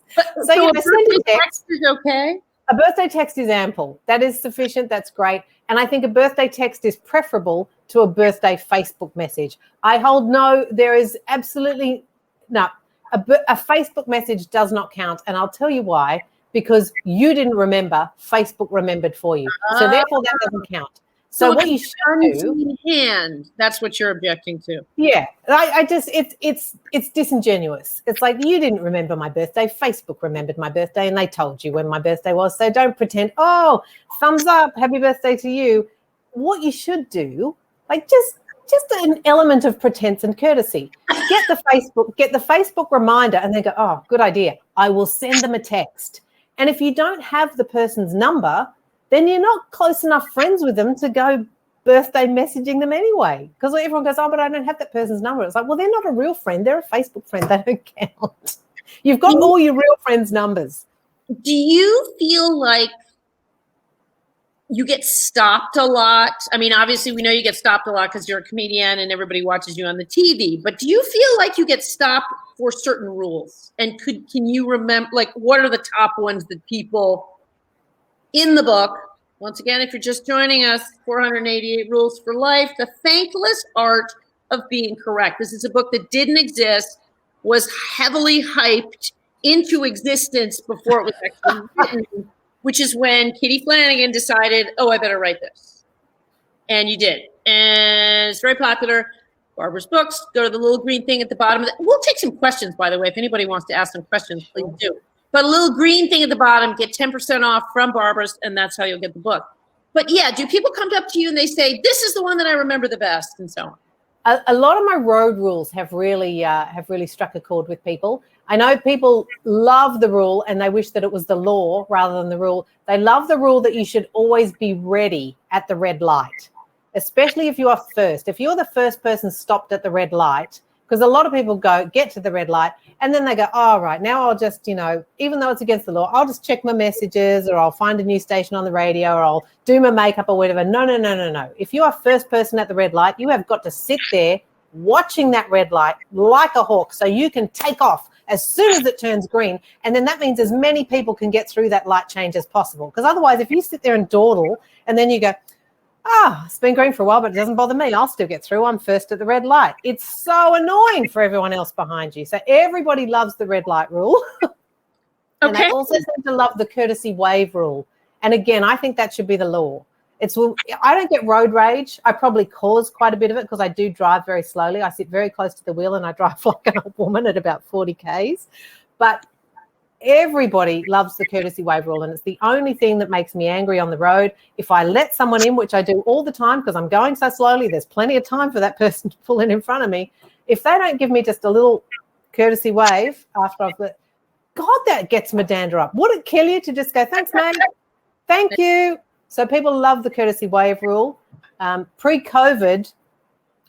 So a birthday text is okay? A birthday text is ample. That is sufficient. That's great. And I think a birthday text is preferable to a birthday Facebook message. There is absolutely no. A Facebook message does not count. And I'll tell you why. Because you didn't remember, Facebook remembered for you. So therefore, that doesn't count. So what you should do, hand, that's what you're objecting to. Yeah, it's disingenuous. It's like, you didn't remember my birthday. Facebook remembered my birthday, and they told you when my birthday was. So don't pretend, oh, thumbs up, happy birthday to you. What you should do, like just an element of pretense and courtesy. Get the Facebook reminder, and then go, oh, good idea. I will send them a text. And if you don't have the person's number, then you're not close enough friends with them to go birthday messaging them anyway. Because everyone goes, oh, but I don't have that person's number. It's like, well, they're not a real friend. They're a Facebook friend. They don't count. You've got all your real friends' numbers. Do you feel like you get stopped a lot? I mean, obviously, we know you get stopped a lot because you're a comedian and everybody watches you on the TV. But do you feel like you get stopped for certain rules? And can you remember, like, what are the top ones that people in the book, once again, if you're just joining us, 488 Rules for Life, The Thankless Art of Being Correct. This is a book that didn't exist, was heavily hyped into existence before it was actually written, which is when Kitty Flanagan decided, oh, I better write this. And you did. And it's very popular. Barbara's books, go to the little green thing at the bottom. We'll take some questions, by the way. If anybody wants to ask some questions, please do. But a little green thing at the bottom, get 10% off from Barbara's, and that's how you'll get the book. But yeah, do people come up to you and they say, this is the one that I remember the best, and so on? A lot of my road rules have really struck a chord with people. I know people love the rule and they wish that it was the law rather than the rule. They love the rule that you should always be ready at the red light, especially if you are first. If you're the first person stopped at the red light, because a lot of people get to the red light, and then they go, oh, right, now I'll just, even though it's against the law, I'll just check my messages, or I'll find a new station on the radio, or I'll do my makeup or whatever. No. If you are first person at the red light, you have got to sit there watching that red light like a hawk so you can take off as soon as it turns green. And then that means as many people can get through that light change as possible. Because otherwise, if you sit there and dawdle and then you go, it's been green for a while, but it doesn't bother me. I'll still get through. I'm first at the red light. It's so annoying for everyone else behind you. So everybody loves the red light rule. And they also seem to love the courtesy wave rule. And again, I think that should be the law. I don't get road rage. I probably cause quite a bit of it because I do drive very slowly. I sit very close to the wheel and I drive like an old woman at about 40 Ks. But everybody loves the courtesy wave rule, and it's the only thing that makes me angry on the road. If I let someone in, which I do all the time because I'm going so slowly, there's plenty of time for that person to pull in front of me. If they don't give me just a little courtesy wave after I've got, God, that gets my dander up. Would it kill you to just go, thanks, mate, thank you? So people love the courtesy wave rule. Pre-COVID,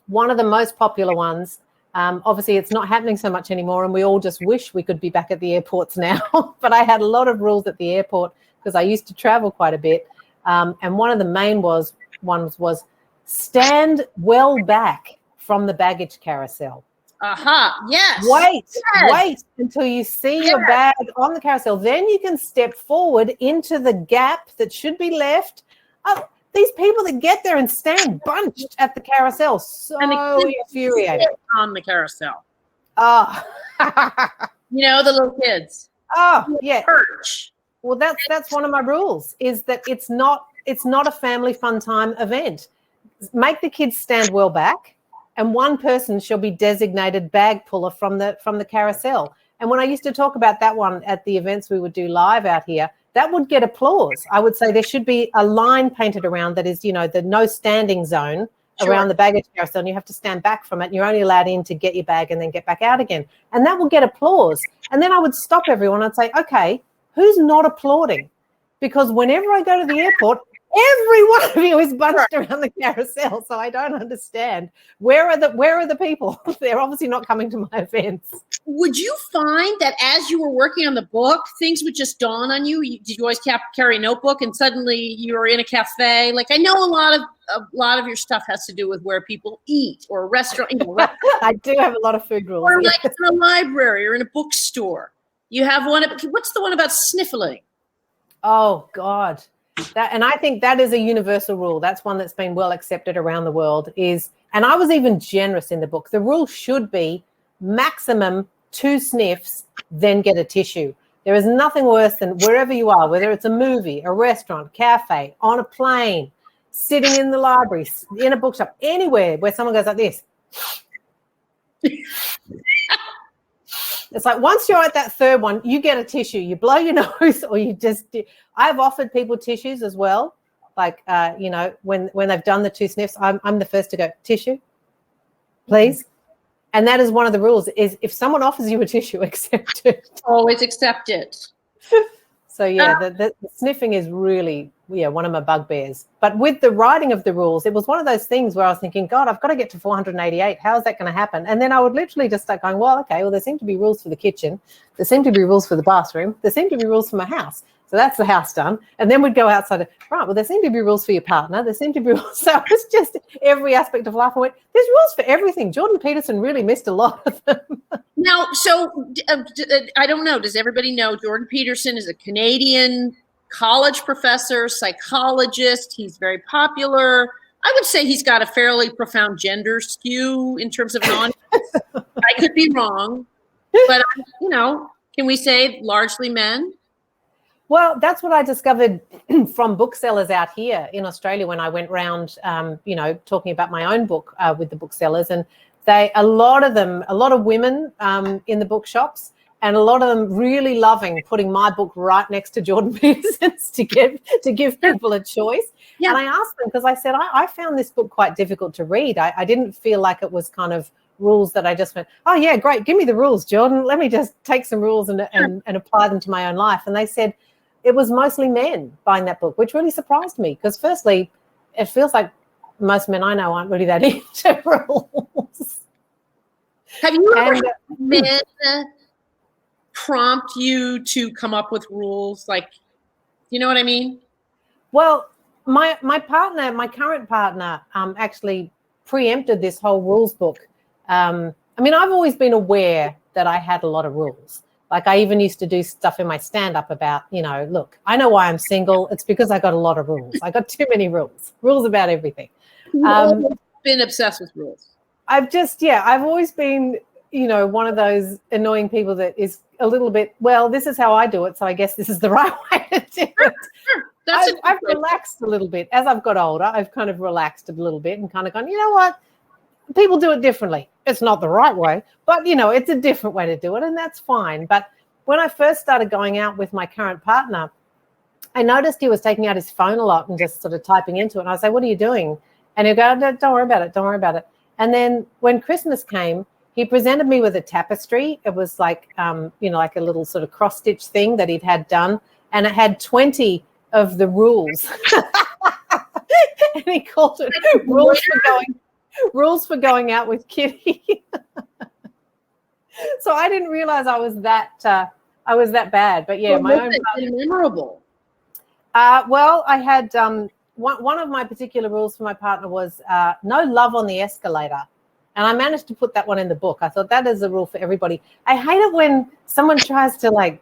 one of the most popular ones, obviously, it's not happening so much anymore, and we all just wish we could be back at the airports now. But I had a lot of rules at the airport because I used to travel quite a bit. And one of the main ones was stand well back from the baggage carousel. Yes. Wait until you see your bag on the carousel. Then you can step forward into the gap that should be left. These people that get there and stand bunched at the carousel, so infuriating. On the carousel. Oh. The little kids. Oh, yeah. Perch. Well, that's one of my rules, is that it's not a family fun time event. Make the kids stand well back, and one person shall be designated bag puller from the carousel. And when I used to talk about that one at the events we would do live out here, that would get applause. I would say there should be a line painted around that is, the no standing zone around the baggage carousel, and you have to stand back from it, and you're only allowed in to get your bag and then get back out again. And that will get applause. And then I would stop everyone and say, okay, who's not applauding? Because whenever I go to the airport, every one of you is bunched around the carousel. So I don't understand. Where are the people? They're obviously not coming to my events. Would you find that as you were working on the book, things would just dawn on you? Did you always carry a notebook and suddenly you were in a cafe? Like, I know a lot of your stuff has to do with where people eat or a restaurant. I do have a lot of food rules. Or like in a library or in a bookstore. You have one. What's the one about sniffling? Oh God. And I think that is a universal rule. That's one that's been well accepted around the world and I was even generous in the book. The rule should be maximum 2 sniffs, then get a tissue. There is nothing worse than wherever you are, whether it's a movie, a restaurant, cafe, on a plane, sitting in the library, in a bookshop, anywhere where someone goes like this. It's like once you're at that third one, you get a tissue. You blow your nose, or you just. I've offered people tissues as well. Like when they've done the 2 sniffs, I'm the first to go tissue, please. And that is one of the rules: is if someone offers you a tissue, accept it. Always accept it. So yeah, the sniffing is really one of my bugbears. But with the writing of the rules, it was one of those things where I was thinking, God, I've got to get to 488. How is that going to happen? And then I would literally just start going, well, okay, well, there seem to be rules for the kitchen. There seem to be rules for the bathroom. There seem to be rules for my house. So that's the house done. And then we'd go outside. Right, well, there seem to be rules for your partner. There seem to be rules. So it was just every aspect of life. I went, there's rules for everything. Jordan Peterson really missed a lot of them. Now, so I don't know. Does everybody know Jordan Peterson is a Canadian college professor, psychologist? He's very popular. I would say he's got a fairly profound gender skew in terms of I could be wrong, but can we say largely men? Well, that's what I discovered from booksellers out here in Australia when I went round, talking about my own book with the booksellers. And a lot of women in the bookshops, and a lot of them really loving putting my book right next to Jordan Peterson's to give people a choice. Yeah. And I asked them because I said, I found this book quite difficult to read. I didn't feel like it was kind of rules that I just went, oh, yeah, great. Give me the rules, Jordan. Let me just take some rules and apply them to my own life. And they said, it was mostly men buying that book, which really surprised me because firstly, it feels like most men I know aren't really that into rules. Have you ever had men prompt you to come up with rules? Like, you know what I mean? Well, my current partner, actually preempted this whole rules book. I've always been aware that I had a lot of rules. Like I even used to do stuff in my stand-up about, look, I know why I'm single. It's because I got a lot of rules. I got too many rules about everything. You've been obsessed with rules. I've always been, one of those annoying people that is a little bit, well, this is how I do it, so I guess this is the right way to do it. I've relaxed a little bit. As I've got older, I've kind of relaxed a little bit and kind of gone, you know what? People do it differently. It's not the right way, but, it's a different way to do it, and that's fine. But when I first started going out with my current partner, I noticed he was taking out his phone a lot and just sort of typing into it. And I say, what are you doing? And he'd go, don't worry about it. Don't worry about it. And then when Christmas came, he presented me with a tapestry. It was like, like a little sort of cross-stitch thing that he'd had done. And it had 20 of the rules. And he called it rules for going out with Kitty. So I didn't realize I was that bad. But yeah, my own memorable. Well, I had one of my particular rules for my partner was no love on the escalator. And I managed to put that one in the book. I thought that is a rule for everybody. I hate it when someone tries to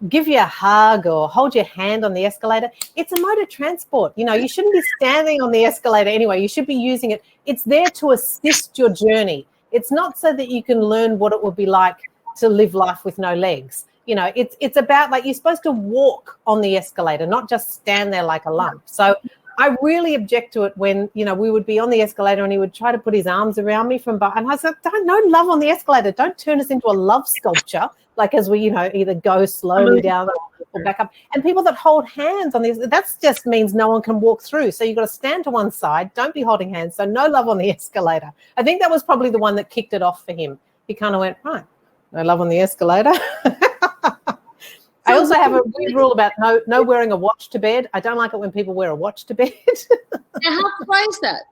give you a hug or hold your hand on the escalator. It's a mode of transport. You shouldn't be standing on the escalator anyway. You should be using it. It's there to assist your journey. It's not so that you can learn what it would be like to live life with no legs. It's about you're supposed to walk on the escalator, not just stand there like a lump. So I really object to it when, we would be on the escalator and he would try to put his arms around me from behind. And I said, no love on the escalator. Don't turn us into a love sculpture, as we, either go slowly down or back up. And people that hold hands on this, that just means no one can walk through. So you've got to stand to one side. Don't be holding hands. So no love on the escalator. I think that was probably the one that kicked it off for him. He kind of went, right, no love on the escalator. I also have a weird rule about no wearing a watch to bed. I don't like it when people wear a watch to bed. Now, why is that?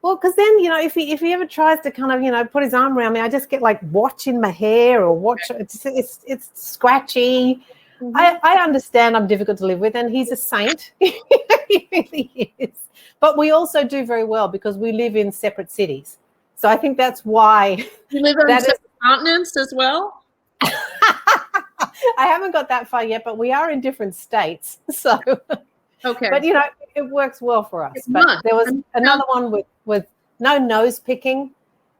Well, because then, if he ever tries to kind of, put his arm around me, I just get watch in my hair or watch. It's scratchy. Mm-hmm. I understand I'm difficult to live with, and he's a saint. He really is. But we also do very well because we live in separate cities. So I think that's why. You live on separate continents as well? I haven't got that far yet, but we are in different states. So, Okay. but it works well for us. It But must. there was another one with no nose picking.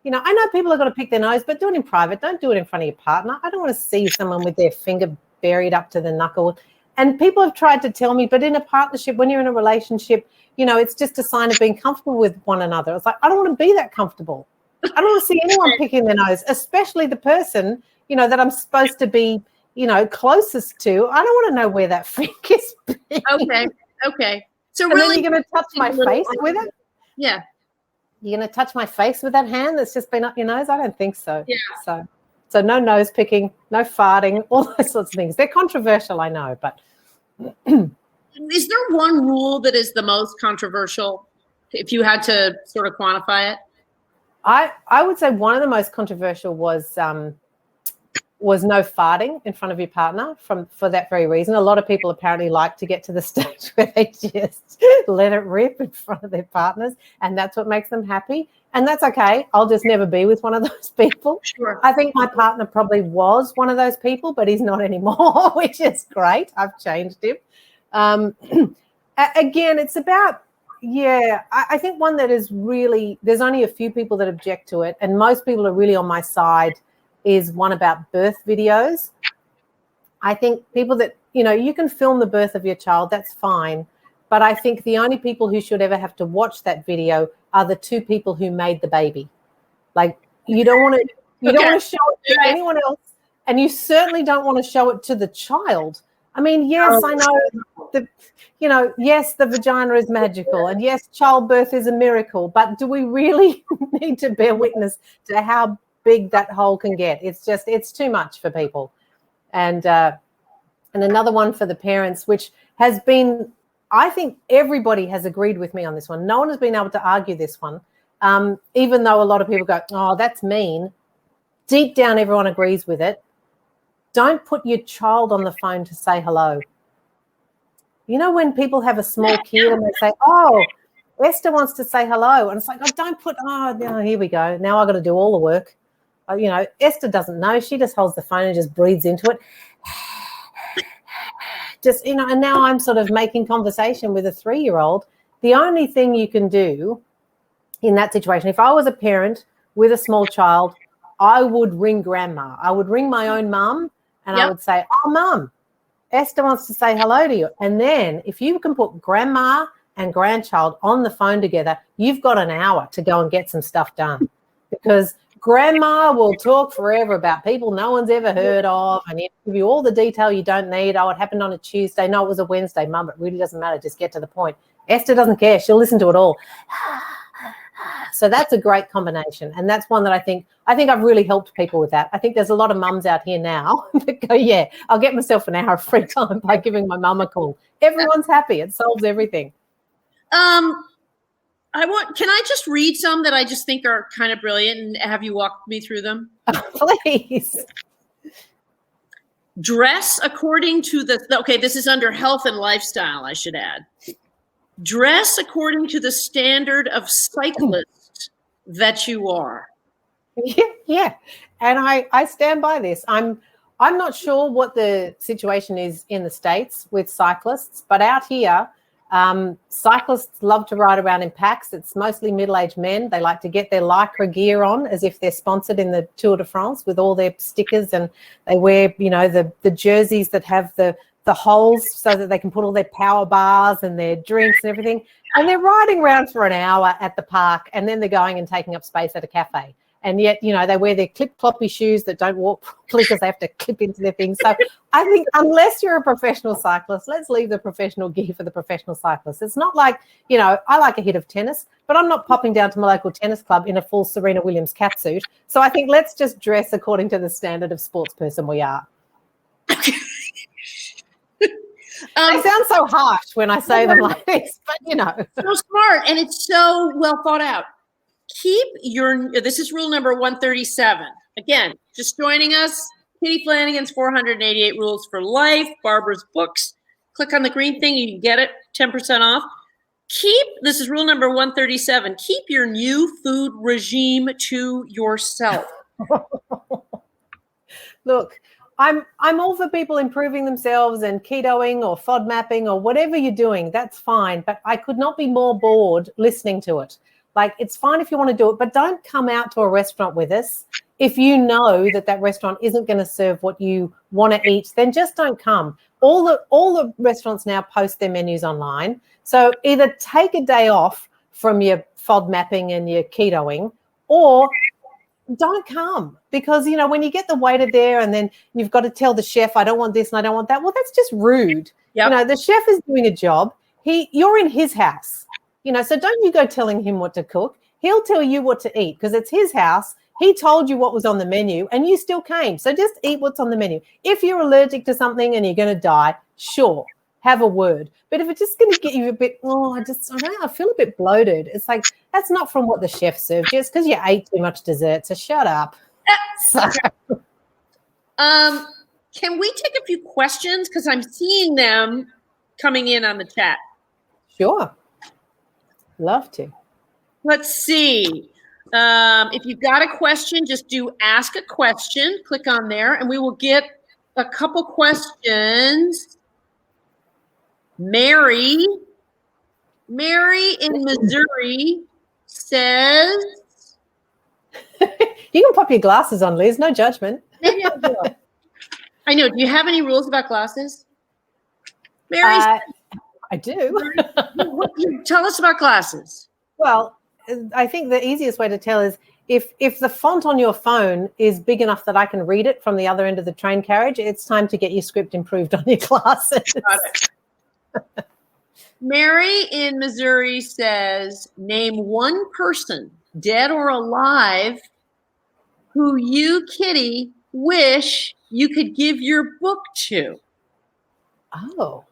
I know people are going to pick their nose, but do it in private. Don't do it in front of your partner. I don't want to see someone with their finger buried up to the knuckle. And people have tried to tell me, but in a partnership, when you're in a relationship, it's just a sign of being comfortable with one another. It's like, I don't want to be that comfortable. I don't want to see anyone picking their nose, especially the person, that I'm supposed to be, closest to. I don't want to know where that finger's been. Okay. So and really, then you're going to touch my face with it? Yeah. You're going to touch my face with that hand that's just been up your nose? I don't think so. Yeah. So no nose picking, no farting, all those sorts of things. They're controversial, I know, but. Is there one rule that is the most controversial, if you had to sort of quantify it? I would say one of the most controversial was no farting in front of your partner for that very reason. A lot of people apparently like to get to the stage where they just let it rip in front of their partners, and that's what makes them happy. And that's okay. I'll just never be with one of those people. Sure. I think my partner probably was one of those people, but he's not anymore, which is great. I've changed him. Again, it's about, I think one that is really, there's only a few people that object to it, and most people are really on my side, is one about birth videos. I think people that, you can film the birth of your child, that's fine. But I think the only people who should ever have to watch that video are the two people who made the baby. Like, you don't want to show it to anyone else, and you certainly don't want to show it to the child. I mean, yes, I know yes, the vagina is magical, and yes, childbirth is a miracle, but do we really need to bear witness to how big that hole can get? It's too much for people. And another one for the parents, which has been, I think everybody has agreed with me on this one. No one has been able to argue this one, even though a lot of people go, oh, that's mean. Deep down, everyone agrees with it. Don't put your child on the phone to say hello. When people have a small kid and they say, oh, Esther wants to say hello. And it's like, here we go. Now I've got to do all the work. Esther doesn't know. She just holds the phone and just breathes into it. And now I'm sort of making conversation with a 3-year-old. The only thing you can do in that situation, if I was a parent with a small child, I would ring grandma. I would ring my own mum, and I would say, oh, mum, Esther wants to say hello to you. And then if you can put grandma and grandchild on the phone together, you've got an hour to go and get some stuff done, because grandma will talk forever about people no one's ever heard of, and give you all the detail you don't need. Oh, it happened on a Tuesday. No, it was a Wednesday. Mum, it really doesn't matter. Just get to the point. Esther doesn't care. She'll listen to it all. So that's a great combination. And that's one that I think I've really helped people with that. I think there's a lot of mums out here now that go, yeah, I'll get myself an hour of free time by giving my mum a call. Everyone's happy. It solves everything. Can I just read some that I just think are kind of brilliant and have you walk me through them? Please. Dress according to this is under health and lifestyle, I should add. Dress according to the standard of cyclist that you are. Yeah. And I stand by this. I'm not sure what the situation is in the States with cyclists, but out here, cyclists love to ride around in packs. It's mostly middle-aged men. They like to get their Lycra gear on as if they're sponsored in the Tour de France with all their stickers, and they wear, the jerseys that have the holes so that they can put all their power bars and their drinks and everything. And they're riding around for an hour at the park, and then they're going and taking up space at a cafe. And yet, they wear their clip-cloppy shoes that don't walk properly because they have to clip into their things. So I think unless you're a professional cyclist, let's leave the professional gear for the professional cyclist. It's not like, I like a hit of tennis, but I'm not popping down to my local tennis club in a full Serena Williams catsuit. So I think let's just dress according to the standard of sports person we are. They sound so harsh when I say them like this, but So smart, and it's so well thought out. This is rule number 137. Again, just joining us, Kitty Flanagan's 488 Rules for Life, Barbara's books. Click on the green thing, you can get it, 10% off. This is rule number 137. Keep your new food regime to yourself. Look, I'm all for people improving themselves and ketoing or FODMAPing or whatever you're doing. That's fine. But I could not be more bored listening to it. Like, it's fine if you want to do it, but don't come out to a restaurant with us. If you know that restaurant isn't going to serve what you want to eat, then just don't come. All the restaurants now post their menus online. So either take a day off from your FODMAPing and your ketoing, or don't come, because, you know, when you get the waiter there and then you've got to tell the chef, I don't want this and I don't want that. Well, that's just rude. Yep. You know, the chef is doing a job. You're in his house, you know, so don't you go telling him what to cook. He'll tell you what to eat because it's his house. He told you what was on the menu and you still came. So just eat what's on the menu. If you're allergic to something and you're going to die, sure, have a word. But if it's just going to get you a bit, I feel a bit bloated. It's like, that's not from what the chef served, just because you ate too much dessert. So shut up. Can we take a few questions? Because I'm seeing them coming in on the chat. Sure. Love to. Let's see. If you've got a question, just do ask a question. Click on there, and we will get a couple questions. Mary in Missouri says... You can pop your glasses on, Liz. No judgment. I know. Do you have any rules about glasses? Mary? I do. Tell us about glasses. Well, I think the easiest way to tell is if the font on your phone is big enough that I can read it from the other end of the train carriage, it's time to get your script improved on your glasses. Got it. Mary in Missouri says, name one person, dead or alive, who you, Kitty, wish you could give your book to. Oh,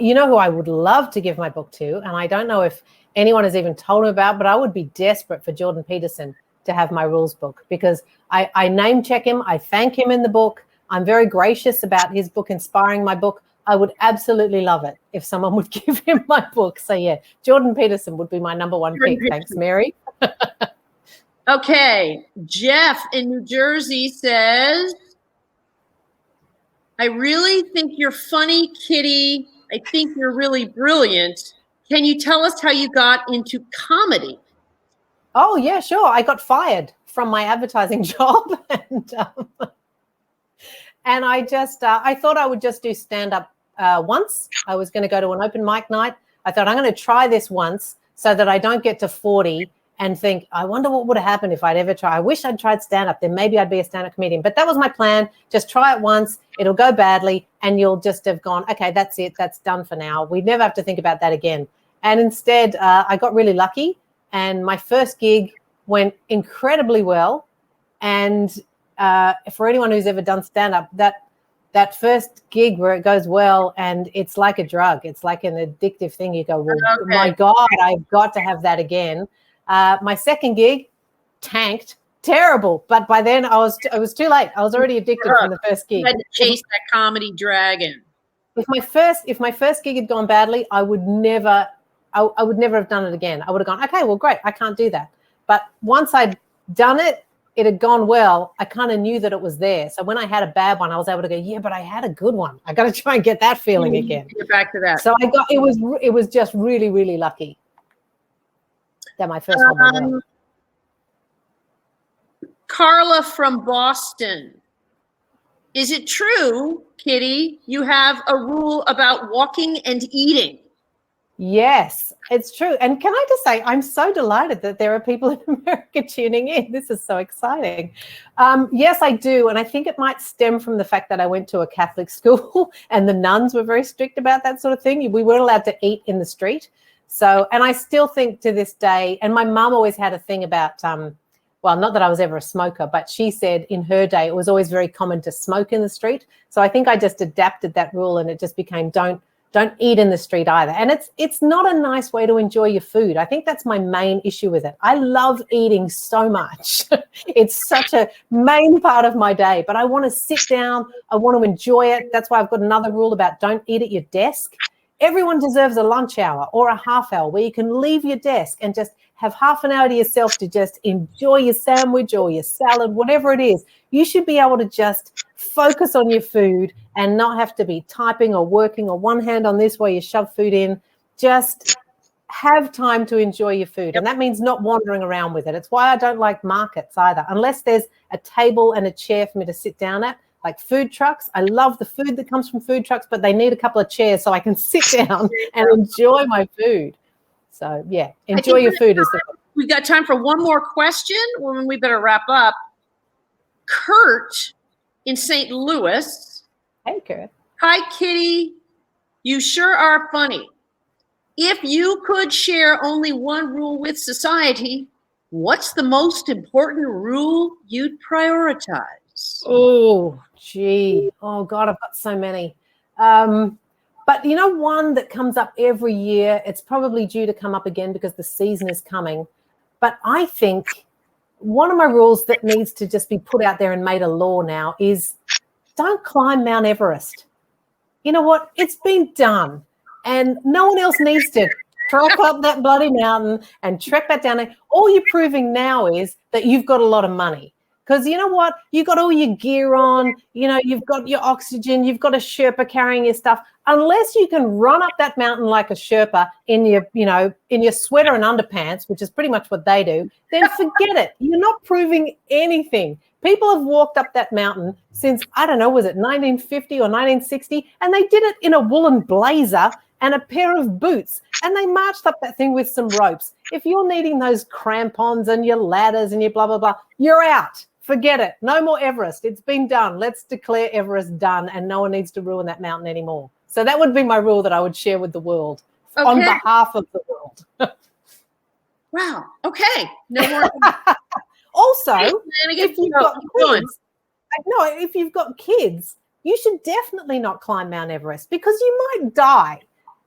you know who I would love to give my book to, and I don't know if anyone has even told him about, but I would be desperate for Jordan Peterson to have my rules book, because I name check him. I thank him in the book. I'm very gracious about his book inspiring my book. I would absolutely love it if someone would give him my book. So, yeah, Jordan Peterson would be my number one pick. Thanks, Mary. Okay. Jeff in New Jersey says, I really think you're funny, Kitty. I think you're really brilliant. Can you tell us how you got into comedy? Oh, yeah, sure. I got fired from my advertising job. And I just, I thought I would just do stand-up once. I was going to go to an open mic night. I thought, I'm going to try this once so that I don't get to 40 and think, I wonder what would have happened if I'd ever try. I wish I'd tried stand-up. Then maybe I'd be a stand-up comedian. But that was my plan. Just try it once. It'll go badly, and you'll just have gone, okay, that's it. That's done for now. We never have to think about that again. And instead, I got really lucky, and my first gig went incredibly well. And for anyone who's ever done stand-up, that first gig where it goes well, and it's like a drug. It's like an addictive thing. You go, well, okay, my God, I've got to have that again. My second gig tanked, terrible. But by then it was too late. I was already addicted from the first gig. You had to chase that comedy dragon. If my first gig had gone badly, I would never have done it again. I would have gone, okay, well, great. I can't do that. But once I'd done it, it had gone well. I kind of knew that it was there. So when I had a bad one, I was able to go, yeah, but I had a good one. I got to try and get that feeling again. Get back to that. So it was just really, really lucky that my first one went well. Carla from Boston. Is it true, Kitty, you have a rule about walking and eating? Yes, it's true. And can I just say, I'm so delighted that there are people in America tuning in. This is so exciting. Yes, I do. And I think it might stem from the fact that I went to a Catholic school and the nuns were very strict about that sort of thing. We weren't allowed to eat in the street. So, and I still think to this day, and my mum always had a thing about, well, not that I was ever a smoker, but she said in her day, it was always very common to smoke in the street. So I think I just adapted that rule, and it just became don't eat in the street either. And it's not a nice way to enjoy your food. I think that's my main issue with it. I love eating so much. It's such a main part of my day, but I want to sit down. I want to enjoy it. That's why I've got another rule about don't eat at your desk. Everyone deserves a lunch hour or a half hour where you can leave your desk and just have half an hour to yourself to just enjoy your sandwich or your salad, whatever it is. You should be able to just focus on your food and not have to be typing or working or one hand on this while you shove food in. Just have time to enjoy your food. And that means not wandering around with it. It's why I don't like markets either, unless there's a table and a chair for me to sit down at. Like food trucks, I love the food that comes from food trucks, but they need a couple of chairs so I can sit down and enjoy my food. So, yeah, enjoy your food. We've got time for one more question, when we better wrap up. Kurt in St. Louis. Hey, Kurt. Hi, Kitty. You sure are funny. If you could share only one rule with society, what's the most important rule you'd prioritize? Oh, gee. Oh, God, I've got so many. But you know, one that comes up every year, it's probably due to come up again because the season is coming. But I think one of my rules that needs to just be put out there and made a law now is don't climb Mount Everest. You know what? It's been done. And no one else needs to trek up that bloody mountain and trek that down there. All you're proving now is that you've got a lot of money. Because you know what? You've got all your gear on, you know, you've got your oxygen, you've got a Sherpa carrying your stuff. Unless you can run up that mountain like a Sherpa in your, you know, in your sweater and underpants, which is pretty much what they do, then forget it. You're not proving anything. People have walked up that mountain since, I don't know, was it 1950 or 1960? And they did it in a woolen blazer and a pair of boots. And they marched up that thing with some ropes. If you're needing those crampons and your ladders and your blah, blah, blah, you're out. Forget it. No more Everest. It's been done. Let's declare Everest done, and no one needs to ruin that mountain anymore. So that would be my rule that I would share with the world on behalf of the world. Wow. Okay. No more. Also, if you've got kids, you should definitely not climb Mount Everest because you might die.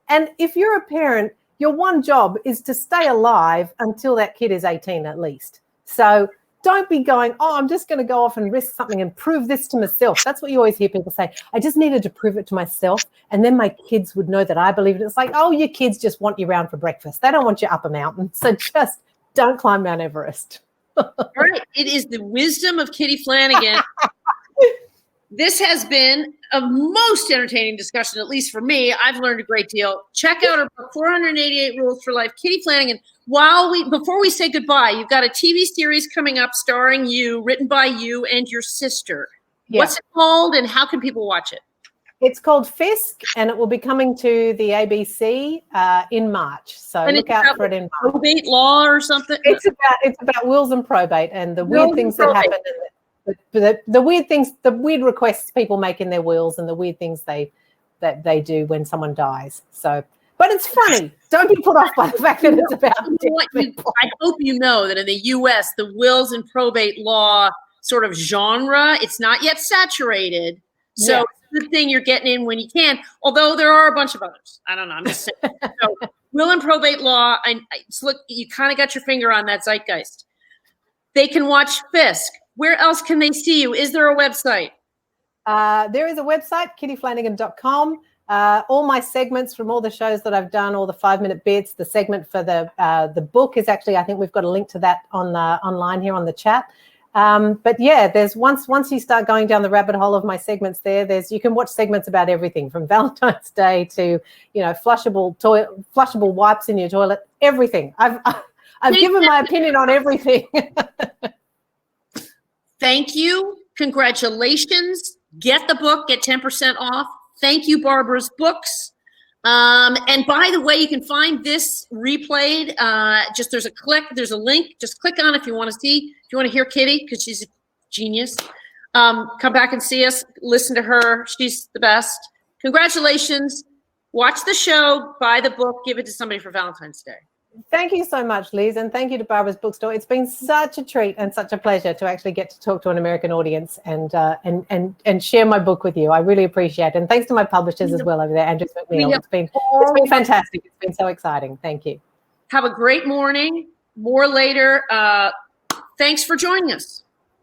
And if you're a parent, your one job is to stay alive until that kid is 18 at least. So don't be going, oh, I'm just going to go off and risk something and prove this to myself. That's what you always hear people say. I just needed to prove it to myself, and then my kids would know that I believe it. It's like, oh, your kids just want you around for breakfast. They don't want you up a mountain. So just don't climb Mount Everest. All right. It is the wisdom of Kitty Flanagan. This has been a most entertaining discussion, at least for me. I've learned a great deal. Check out her book, 488 Rules for Life. Kitty Flanagan, before we say goodbye, you've got a TV series coming up starring you, written by you and your sister. Yeah. What's it called, and how can people watch it? It's called Fisk, and it will be coming to the ABC in March. So look out for it in March. Probate law or something? It's about wills and probate and the weird things that happen. The weird things, the weird requests people make in their wills, and the weird things they do when someone dies. So, but it's funny. Don't be put off by the fact that it's about I hope you know that in the U.S., the wills and probate law sort of genre, it's not yet saturated. So it's a good thing you're getting in when you can. Although there are a bunch of others. I don't know. I'm just saying. So, will and probate law. Look, you kind of got your finger on that zeitgeist. They can watch Fisk. Where else can they see you? Is there a website? There is a website, kittyflanagan.com. All my segments from all the shows that I've done, all the 5-minute bits, the segment for the book is actually, I think we've got a link to that online here on the chat. But yeah, there's once you start going down the rabbit hole of my segments you can watch segments about everything from Valentine's Day to, flushable wipes in your toilet, everything. I've given my opinion on everything. Thank you. Congratulations. Get the book, get 10% off. Thank you, Barbara's Books. And by the way, you can find this replayed. There's a link. Just click on it if you want to see. If you want to hear Kitty, because she's a genius. Come back and see us. Listen to her. She's the best. Congratulations. Watch the show, buy the book, give it to somebody for Valentine's Day. Thank you so much, Liz, and thank you to Barbara's Bookstore. It's been such a treat and such a pleasure to actually get to talk to an American audience and share my book with you. I really appreciate it. And thanks to my publishers as well over there, Andrew McNeil. It's been fantastic. It's been so exciting. Thank you. Have a great morning. More later. Thanks for joining us.